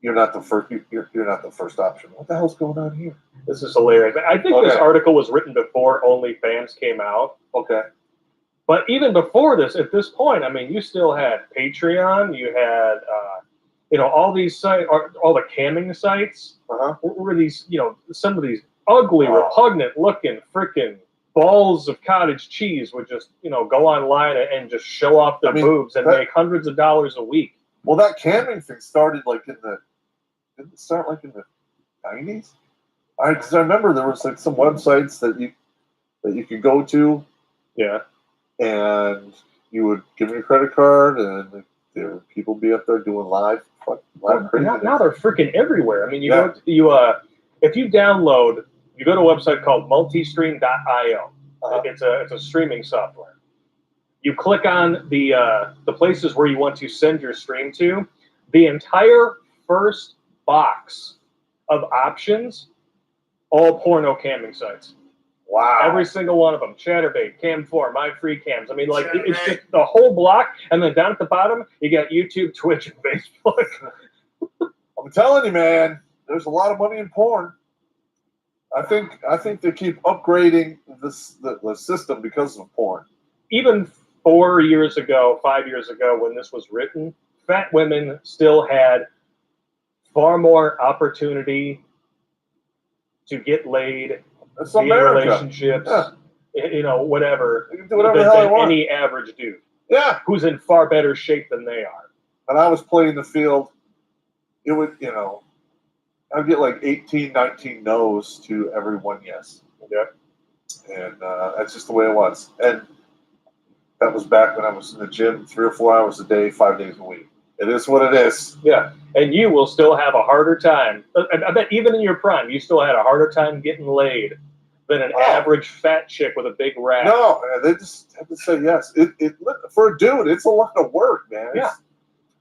you're not the first. You're not the first option. What the hell's going on here? This is hilarious. I think this article was written before OnlyFans came out. Okay. But even before this, at this point, I mean, you still had Patreon. You had, all these sites, all the camming sites. Were these, some of these ugly, repugnant-looking freaking balls of cottage cheese would just, go online and just show off their boobs and make hundreds of dollars a week. Well, that camming thing started didn't it start like in the 90s? Because I remember there was like some websites that you could go to. Yeah. And you would give them your credit card, and there would people be up there doing live craziness. Now they're freaking everywhere. I mean, if you download, you go to a website called multistream.io. It's a streaming software. You click on the places where you want to send your stream to. The entire first box of options, all porno camming sites. Wow. Every single one of them. Chatterbait, Cam4, My Free Cams. I mean, like, it's just the whole block. And then down at the bottom, you got YouTube, Twitch, and Facebook. I'm telling you, man, there's a lot of money in porn. I think they keep upgrading the system because of porn. Even 4 years ago, 5 years ago, when this was written, fat women still had far more opportunity to get laid, That's be in America. Relationships, whatever, You can do whatever the hell they want. any average dude. Yeah. Who's in far better shape than they are. When I was playing the field, it would, I'd get like 18, 19 no's to every one yes. Yeah. And that's just the way it was. And that was back when I was in the gym 3 or 4 hours a day, 5 days a week. It is what it is. Yeah. And you will still have a harder time. I bet even in your prime, you still had a harder time getting laid than an average fat chick with a big rack. No, man, they just have to say yes. For a dude, it's a lot of work, man. Yeah.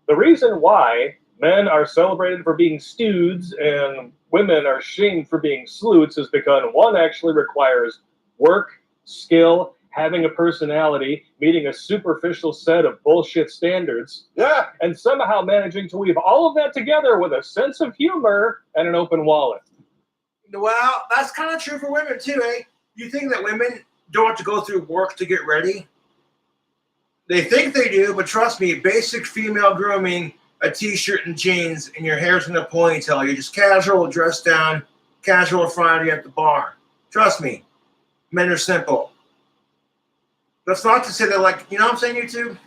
The reason why men are celebrated for being stoods and women are shamed for being sleuths is because one actually requires work, skill, having a personality, meeting a superficial set of bullshit standards, Yeah. and somehow managing to weave all of that together with a sense of humor and an open wallet. Well, that's kind of true for women too, eh? You think that women don't have to go through work to get ready? They think they do, but trust me, basic female grooming, a t-shirt and jeans, and your hair's in a ponytail. You're just casual, dressed down, casual Friday at the bar. Trust me, men are simple. That's not to say that, like, you know what I'm saying, YouTube?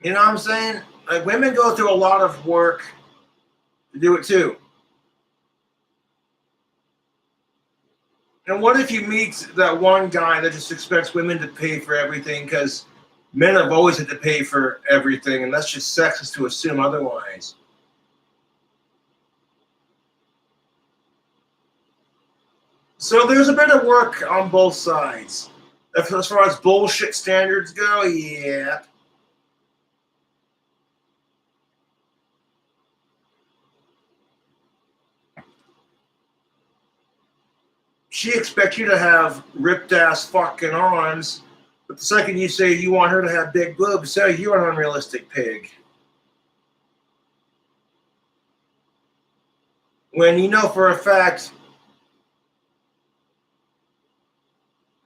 You know what I'm saying? Like, women go through a lot of work to do it too. And what if you meet that one guy that just expects women to pay for everything because men have always had to pay for everything, and that's just sexist to assume otherwise. So there's a bit of work on both sides. As far as bullshit standards go, yeah. She expects you to have ripped ass fucking arms, but the second you say you want her to have big boobs, so you're an unrealistic pig. When you know for a fact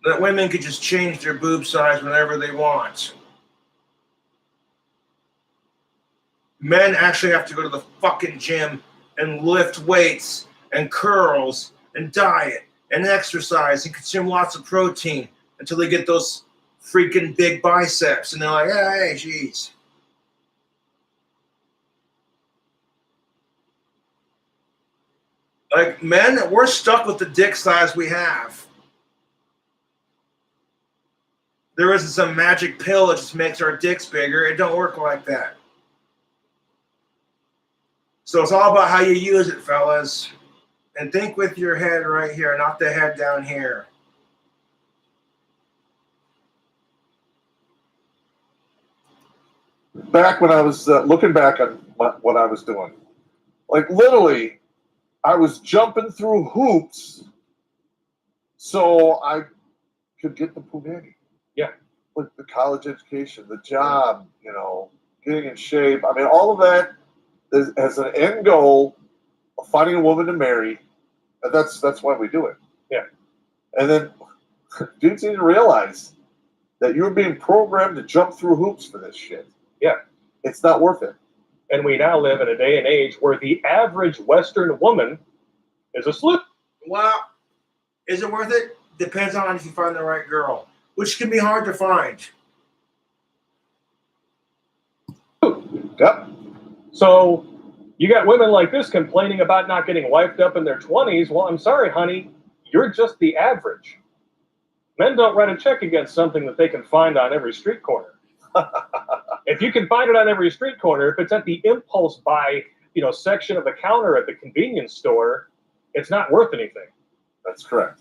that women could just change their boob size whenever they want. Men actually have to go to the fucking gym and lift weights and curls and diet and exercise and consume lots of protein until they get those freaking big biceps. And they're like, hey, geez. Like, men, we're stuck with the dick size we have. There isn't some magic pill that just makes our dicks bigger. It don't work like that. So it's all about how you use it, fellas. And think with your head right here, not the head down here. Back when I was looking back on what I was doing, like literally, I was jumping through hoops so I could get the punani. Yeah. Like the college education, the job, you know, getting in shape. I mean, all of that has an end goal of finding a woman to marry. And that's why we do it. Yeah. And then dudes need to realize that you're being programmed to jump through hoops for this shit. Yeah. It's not worth it. And we now live in a day and age where the average Western woman is a sleuth. Well, is it worth it? Depends on if you find the right girl, which can be hard to find. Yep. So you got women like this complaining about not getting wiped up in their 20s. Well, I'm sorry, honey. You're just the average. Men don't write a check against something that they can find on every street corner. If you can find it on every street corner, if it's at the impulse buy, section of the counter at the convenience store, it's not worth anything. That's correct.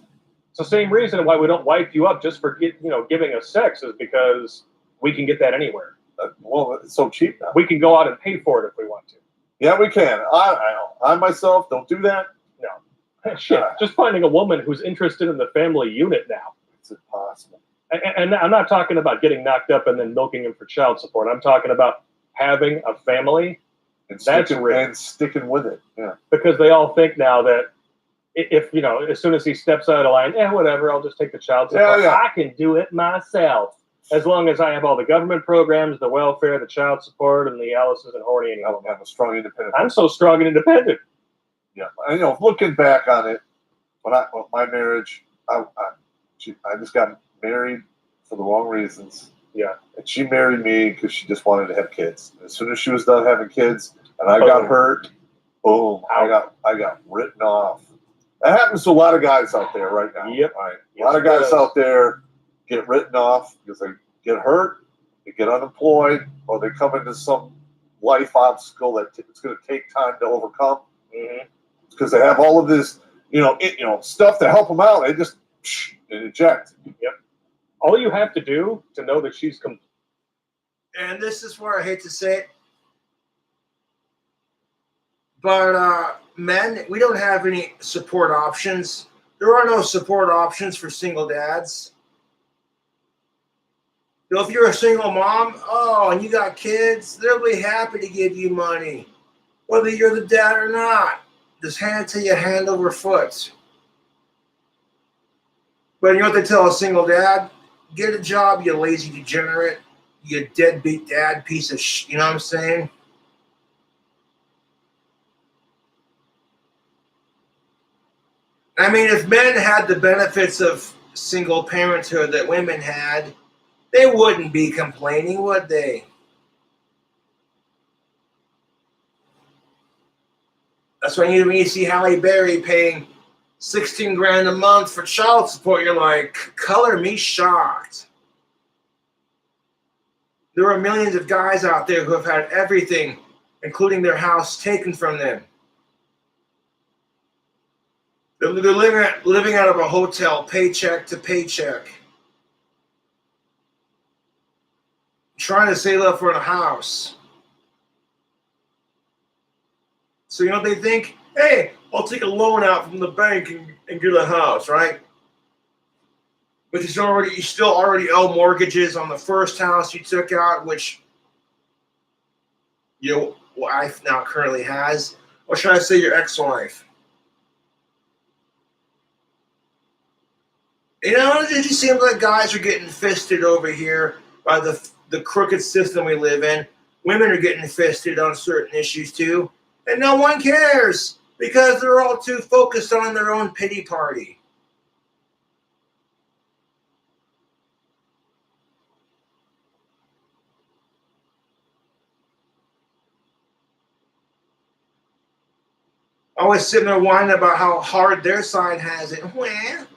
It's the same reason why we don't wipe you up just for giving us sex is because we can get that anywhere. Well, it's so cheap now. We can go out and pay for it if we want to. Yeah, we can. I myself don't do that. No. Shit. Just finding a woman who's interested in the family unit now. It's impossible. And I'm not talking about getting knocked up and then milking him for child support. I'm talking about having a family. And That's sticking with it. Yeah. Because they all think now that if, as soon as he steps out of the line, whatever, I'll just take the child support. Yeah. I can do it myself. As long as I have all the government programs, the welfare, the child support, and the Alice isn't horny anymore. I'm a strong independent. I'm so strong and independent. Yeah. Looking back on it, my marriage, I just got married for the wrong reasons. Yeah. And she married me because she just wanted to have kids. As soon as she was done having kids, and I got hurt, boom, I got written off. That happens to a lot of guys out there right now. Yep. Right? Yes, A lot of it guys does. out there get written off because they get hurt, they get unemployed, or they come into some life obstacle that it's going to take time to overcome. Mm-hmm. Because they have all of this, stuff to help them out. They just and eject. Yep. All you have to do to know that she's And this is where I hate to say it, but men, we don't have any support options. There are no support options for single dads. If you're a single mom, and you got kids, they'll be happy to give you money, whether you're the dad or not. Just hand it to you hand over foot. But you know what they tell a single dad? Get a job, you lazy degenerate, you deadbeat dad piece of you know what I'm saying? I mean, if men had the benefits of single parenthood that women had, they wouldn't be complaining, would they? That's when you see Halle Berry paying $16 grand a month for child support. You're like, color me shocked. There are millions of guys out there who have had everything, including their house, taken from them. They're living out of a hotel, paycheck to paycheck, trying to save up for a house. So you know what they think? Hey, I'll take a loan out from the bank and get a house, right? But you still already owe mortgages on the first house you took out, which your wife now currently has, or should I say your ex-wife? You know, it just seems like guys are getting fisted over here by the crooked system we live in. Women are getting fisted on certain issues too, and no one cares because they're all too focused on their own pity party. Always sitting there whining about how hard their side has it. Well,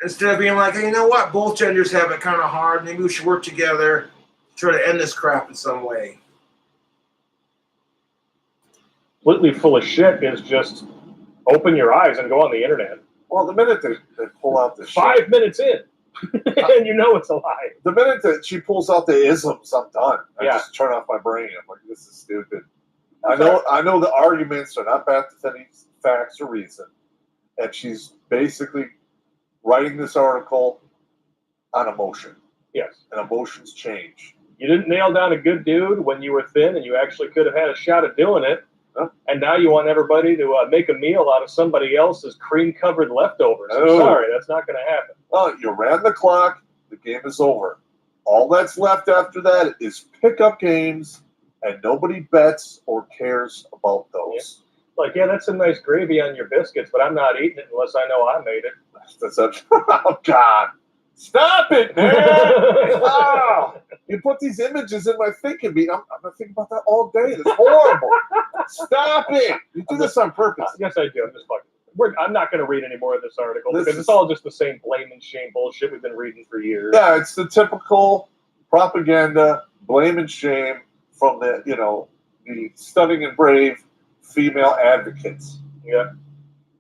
instead of being like, hey, you know what? Both genders have it kind of hard. Maybe we should work together to try to end this crap in some way. completely full of shit is just open your eyes and go on the internet. Well, the minute they pull out the 5 minutes in, and you know it's a lie. the minute that she pulls out the isms, I'm done. I Yeah. just turn off my brain. I'm like, this is stupid. I know the arguments are not backed with any facts or reason, and she's basically writing this article on emotion, Yes. and emotions change. You didn't nail down a good dude when you were thin, and you actually could have had a shot at doing it. Huh? And now you want everybody to make a meal out of somebody else's cream-covered leftovers. I'm Oh. sorry, that's not going to happen. Well, you ran the clock. The game is over. All that's left after that is pickup games, and nobody bets or cares about those. Like, yeah, that's some nice gravy on your biscuits, but I'm not eating it unless I know I made it. That's oh God! Stop it, man! Oh, you put these images in my thinking. I'm gonna think about that all day. It's horrible. Stop it! You do this on purpose. Yes, I do. I'm just fucking. I'm not going to read any more of this article This because is- it's all just the same blame and shame bullshit we've been reading for years. Yeah, it's the typical propaganda, blame and shame from the stunning and brave female advocates. Yeah.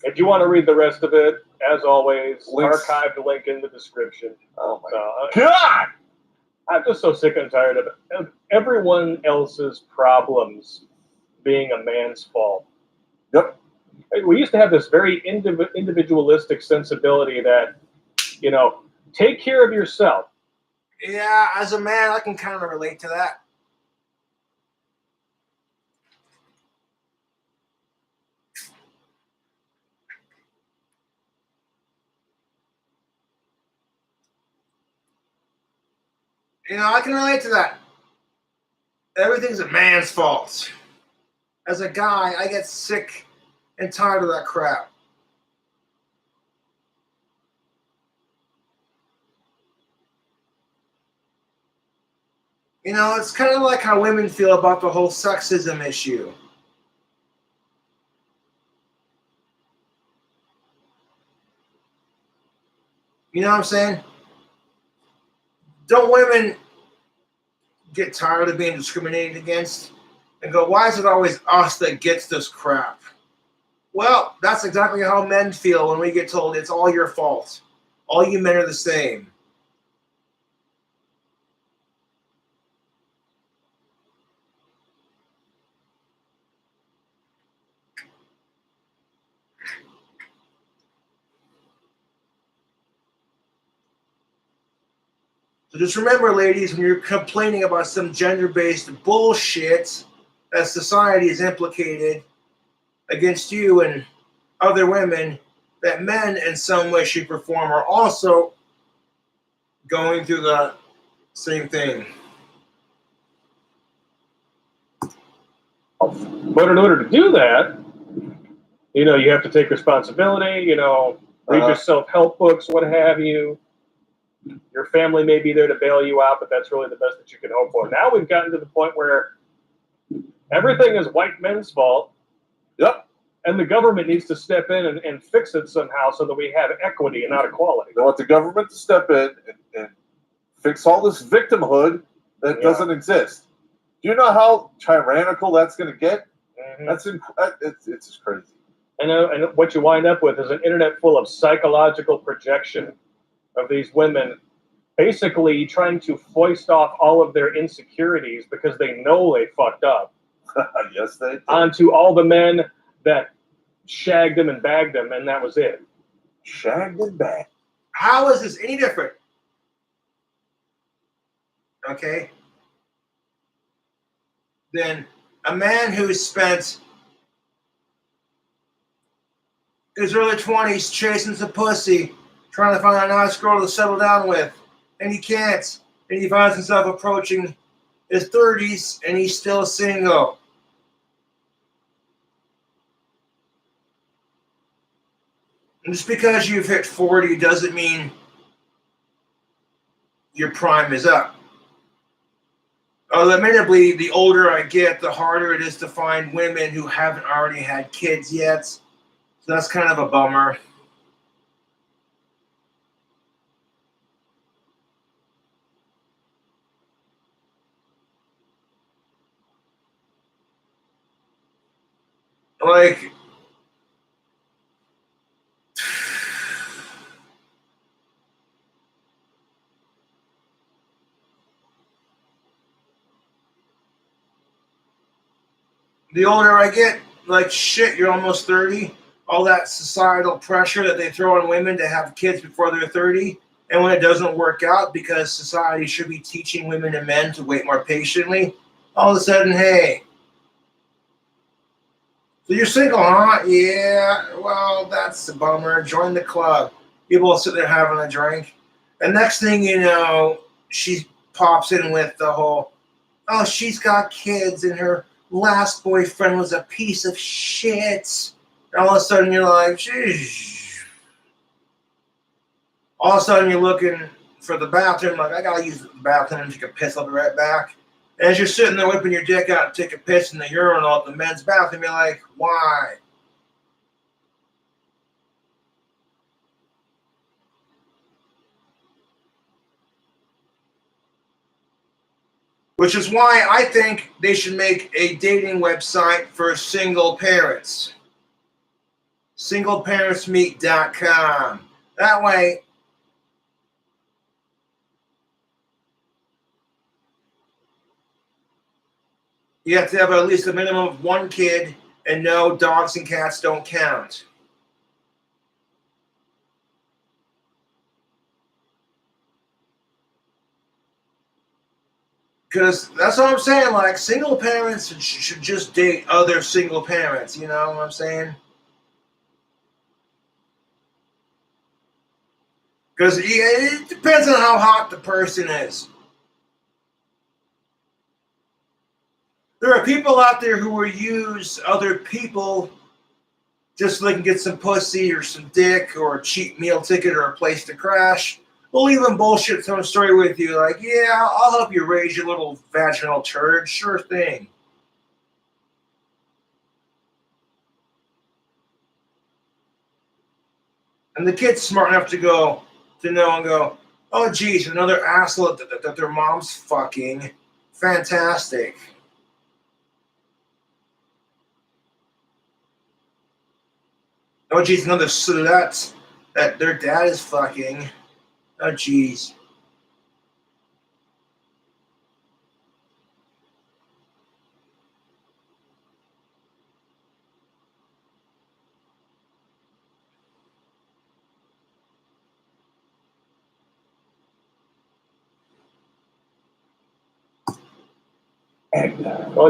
If you want to read the rest of it, as always, Links. archive the link in the description. Oh my God! God! I'm just so sick and tired of everyone else's problems being a man's fault. Yep. We used to have this very individualistic sensibility that, take care of yourself. Yeah, as a man, I can kind of relate to that. I can relate to that. Everything's a man's fault. As a guy, I get sick and tired of that crap. You know, it's kind of like how women feel about the whole sexism issue. You know what I'm saying? Don't women get tired of being discriminated against and go, why is it always us that gets this crap? Well, that's exactly how men feel when we get told it's all your fault. All you men are the same. So just remember, ladies, when you're complaining about some gender-based bullshit that society is implicated against you and other women, that men in some way, shape, or form are also going through the same thing. But in order to do that, you know, you have to take responsibility, you know, read your self-help books, what have you. Your family may be there to bail you out, but that's really the best that you can hope for. Now we've gotten to the point where everything is white men's fault. Yep. And the government needs to step in and fix it somehow so that we have equity and not equality. They want the government to step in and fix all this victimhood that doesn't exist. Do you know how tyrannical that's going to get? Mm-hmm. It's just crazy. And what you wind up with is an internet full of psychological projection of these women basically trying to foist off all of their insecurities because they know they fucked up. Yes, they did. Onto all the men that shagged them and bagged them, and that was it. Shagged and bagged. How is this any different? Okay? Than a man who's spent his early 20s chasing some pussy, trying to find a nice girl to settle down with, and he can't. And he finds himself approaching his 30s, and he's still single. And just because you've hit 40 doesn't mean your prime is up. Admittedly, the older I get, the harder it is to find women who haven't already had kids yet. So that's kind of a bummer. Like, the older I get, like, shit, you're almost 30. All that societal pressure that they throw on women to have kids before they're 30. And when it doesn't work out because society should be teaching women and men to wait more patiently, all of a sudden, hey, so you're single, huh? Yeah, well, that's a bummer. Join the club. People will sit there having a drink. And next thing you know, she pops in with the whole, oh, she's got kids and her last boyfriend was a piece of shit. And all of a sudden you're like, geez. All of a sudden you're looking for the bathroom, like, I gotta use the bathroom and take a piss, I'll be right back. And as you're sitting there whipping your dick out and take a piss in the urinal at the men's bathroom, you're like, why? Which is why I think they should make a dating website for single parents. Singleparentsmeet.com. That way, you have to have at least a minimum of one kid, and no, dogs and cats don't count. Because that's what I'm saying, like, single parents should just date other single parents, you know what I'm saying? Because it depends on how hot the person is. There are people out there who will use other people just so they can get some pussy or some dick or a cheap meal ticket or a place to crash. We'll even bullshit some story with you like, yeah, I'll help you raise your little vaginal turd. Sure thing. And the kid's smart enough to know and go, oh, geez, another asshole that their mom's fucking. Fantastic. Oh, geez, another slut that their dad is fucking. Oh, geez.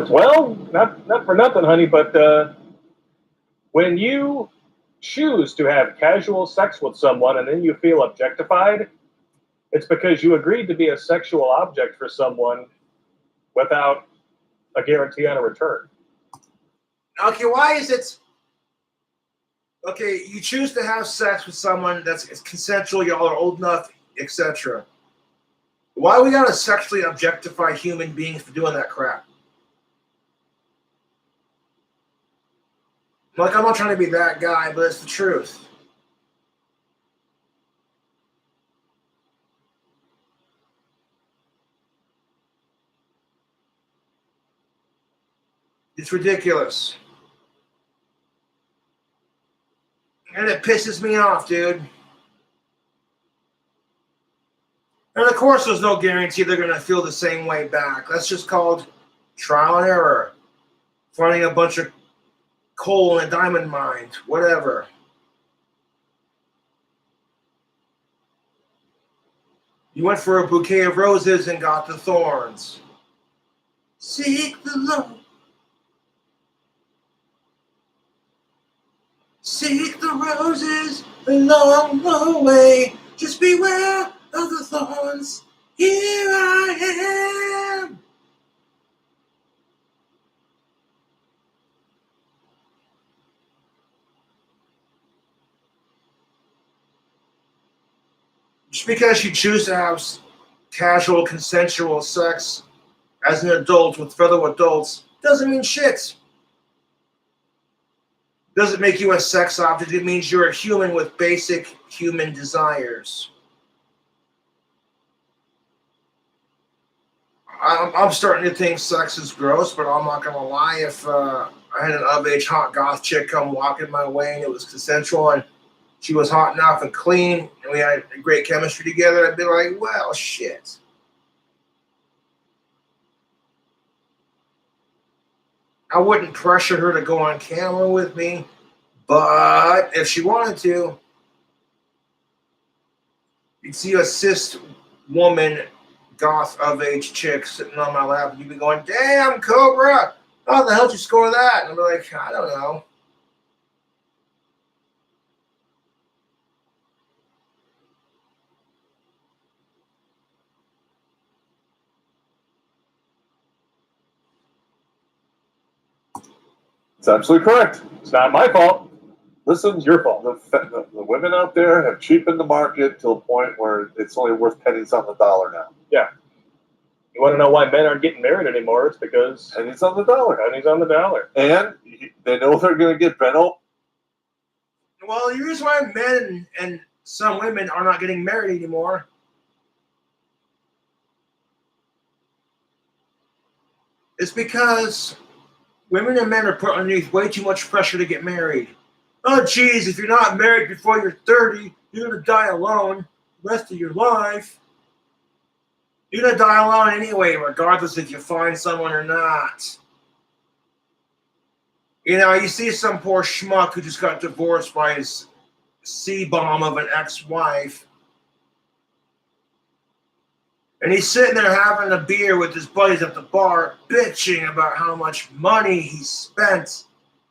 Well, not for nothing, honey, but when you choose to have casual sex with someone and then you feel objectified, it's because you agreed to be a sexual object for someone without a guarantee on a return. Okay, why is it... Okay, you choose to have sex with someone that's consensual, y'all are old enough, etc. Why we gotta sexually objectify human beings for doing that crap? Like, I'm not trying to be that guy, but it's the truth. It's ridiculous. And it pisses me off, dude. And of course, there's no guarantee they're going to feel the same way back. That's just called trial and error. Finding a bunch of coal in a diamond mine, whatever. You went for a bouquet of roses and got the thorns. Seek the Lord. Seek the roses along the way. Just beware of the thorns. Here I am. Just because you choose to have casual, consensual sex as an adult with fellow adults doesn't mean shit. Doesn't make you a sex object. It means you're a human with basic human desires. I'm starting to think sex is gross, but I'm not going to lie. If I had an of-age hot goth chick come walking my way and it was consensual and she was hot enough and clean and we had a great chemistry together, I'd be like, well, shit. I wouldn't pressure her to go on camera with me, but if she wanted to, you'd see a cis woman, goth of age chick sitting on my lap, and you'd be going, damn, Cobra, how the hell did you score that? And I'd be like, I don't know. It's absolutely correct. It's not my fault. Listen, It's your fault. the women out there have cheapened the market to a point where it's only worth pennies on the dollar now. Yeah. You want to know why men aren't getting married anymore? It's because Pennies on the dollar. pennies on the dollar. And they know they're going to get bent over. Well, the reason why men and some women are not getting married anymore is because women and men are put underneath way too much pressure to get married. Oh, geez, if you're not married before you're 30, you're going to die alone the rest of your life. You're going to die alone anyway, regardless if you find someone or not. You know, you see some poor schmuck who just got divorced by his C-bomb of an ex-wife. And he's sitting there having a beer with his buddies at the bar, bitching about how much money he spent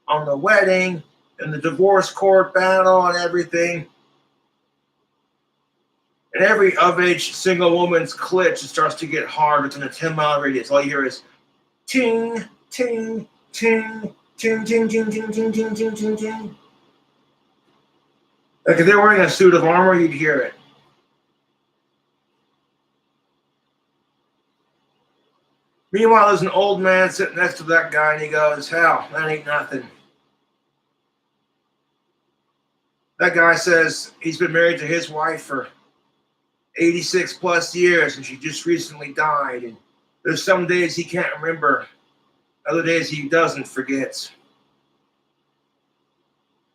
on the wedding and the divorce court battle and everything. And every of-age single woman's clit just starts to get hard within a 10-mile radius. All you hear is ting, ting, ting, ting, ting, ting, ting, ting, ting, ting, ting, ting. Like if they're wearing a suit of armor, you'd hear it. Meanwhile, there's an old man sitting next to that guy, and he goes, hell, that ain't nothing. That guy says he's been married to his wife for 86 plus years, and she just recently died. And there's some days he can't remember, other days he does and forgets.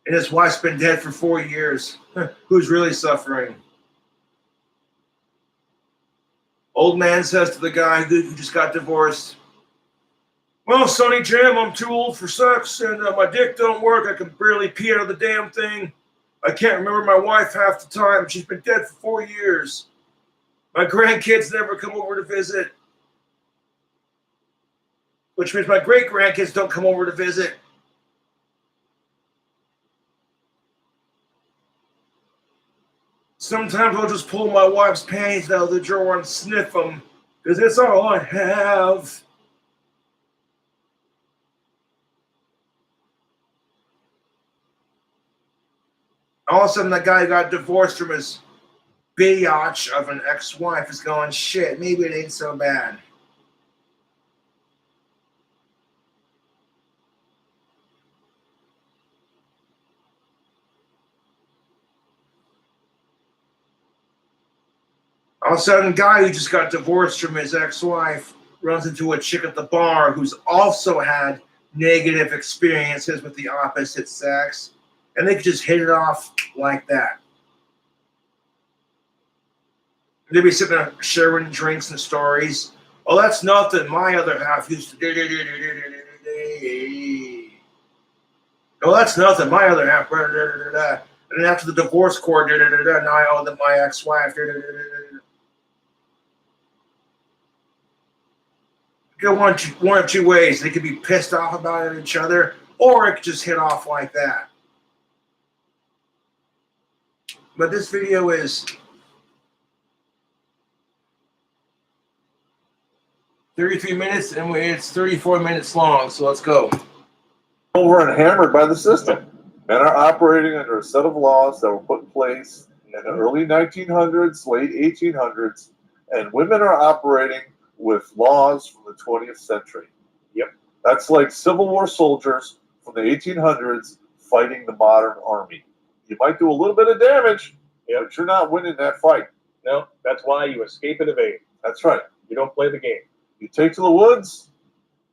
And his wife's been dead for 4 years. Who's really suffering? Old man says to the guy who just got divorced, well, Sonny Jim, I'm too old for sex, and my dick don't work. I can barely pee out of the damn thing. I can't remember my wife half the time. She's been dead for 4 years. My grandkids never come over to visit. Which means my great-grandkids don't come over to visit. Sometimes I'll just pull my wife's panties out of the drawer and sniff them, because that's all I have. All of a sudden, that guy who got divorced from his biatch of an ex-wife is going, shit, maybe it ain't so bad. All of a sudden, a guy who just got divorced from his ex-wife runs into a chick at the bar who's also had negative experiences with the opposite sex, and they could just hit it off like that. They'd be sitting there sharing drinks and stories. Oh, that's nothing. My other half used to do. Oh, that's nothing. My other half. And then after the divorce court, now I owe them my ex-wife. Go one of two ways. They could be pissed off about each other, or it could just hit off like that. But this video is 33 minutes, and it's 34 minutes long, so let's go. Over and hammered by the system. Men are operating under a set of laws that were put in place in the early 1900s, late 1800s, and women are operating with laws from the 20th century. Yep. That's like Civil War soldiers from the 1800s fighting the modern army. You might do a little bit of damage, but you're not winning that fight. No, that's why you escape and evade. That's right. You don't play the game. You take to the woods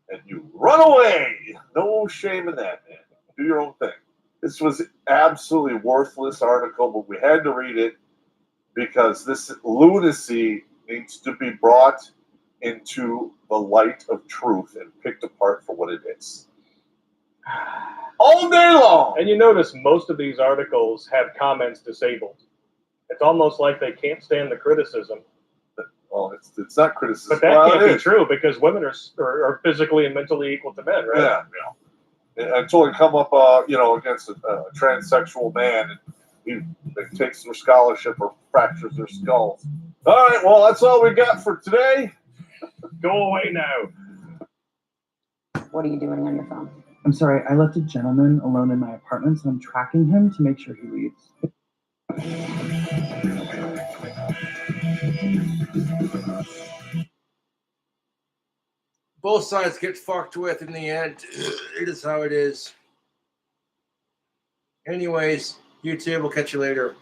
and you run away. No shame in that, man. Do your own thing. This was absolutely worthless article, but we had to read it because this lunacy needs to be brought into the light of truth and picked apart for what it is. All day long. And you notice most of these articles have comments disabled. It's almost like they can't stand the criticism. Well, it's not criticism. But that can't be true because women are physically and mentally equal to men, right? Yeah. Until they come up, against a transsexual man and he takes their scholarship or fractures their skulls. All right, well, that's all we got for today. Go away now. What are you doing on your phone? I'm sorry, I left a gentleman alone in my apartment, so I'm tracking him to make sure he leaves. Both sides get fucked with in the end. It is how it is. Anyways, YouTube, we'll catch you later.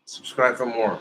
Subscribe for more.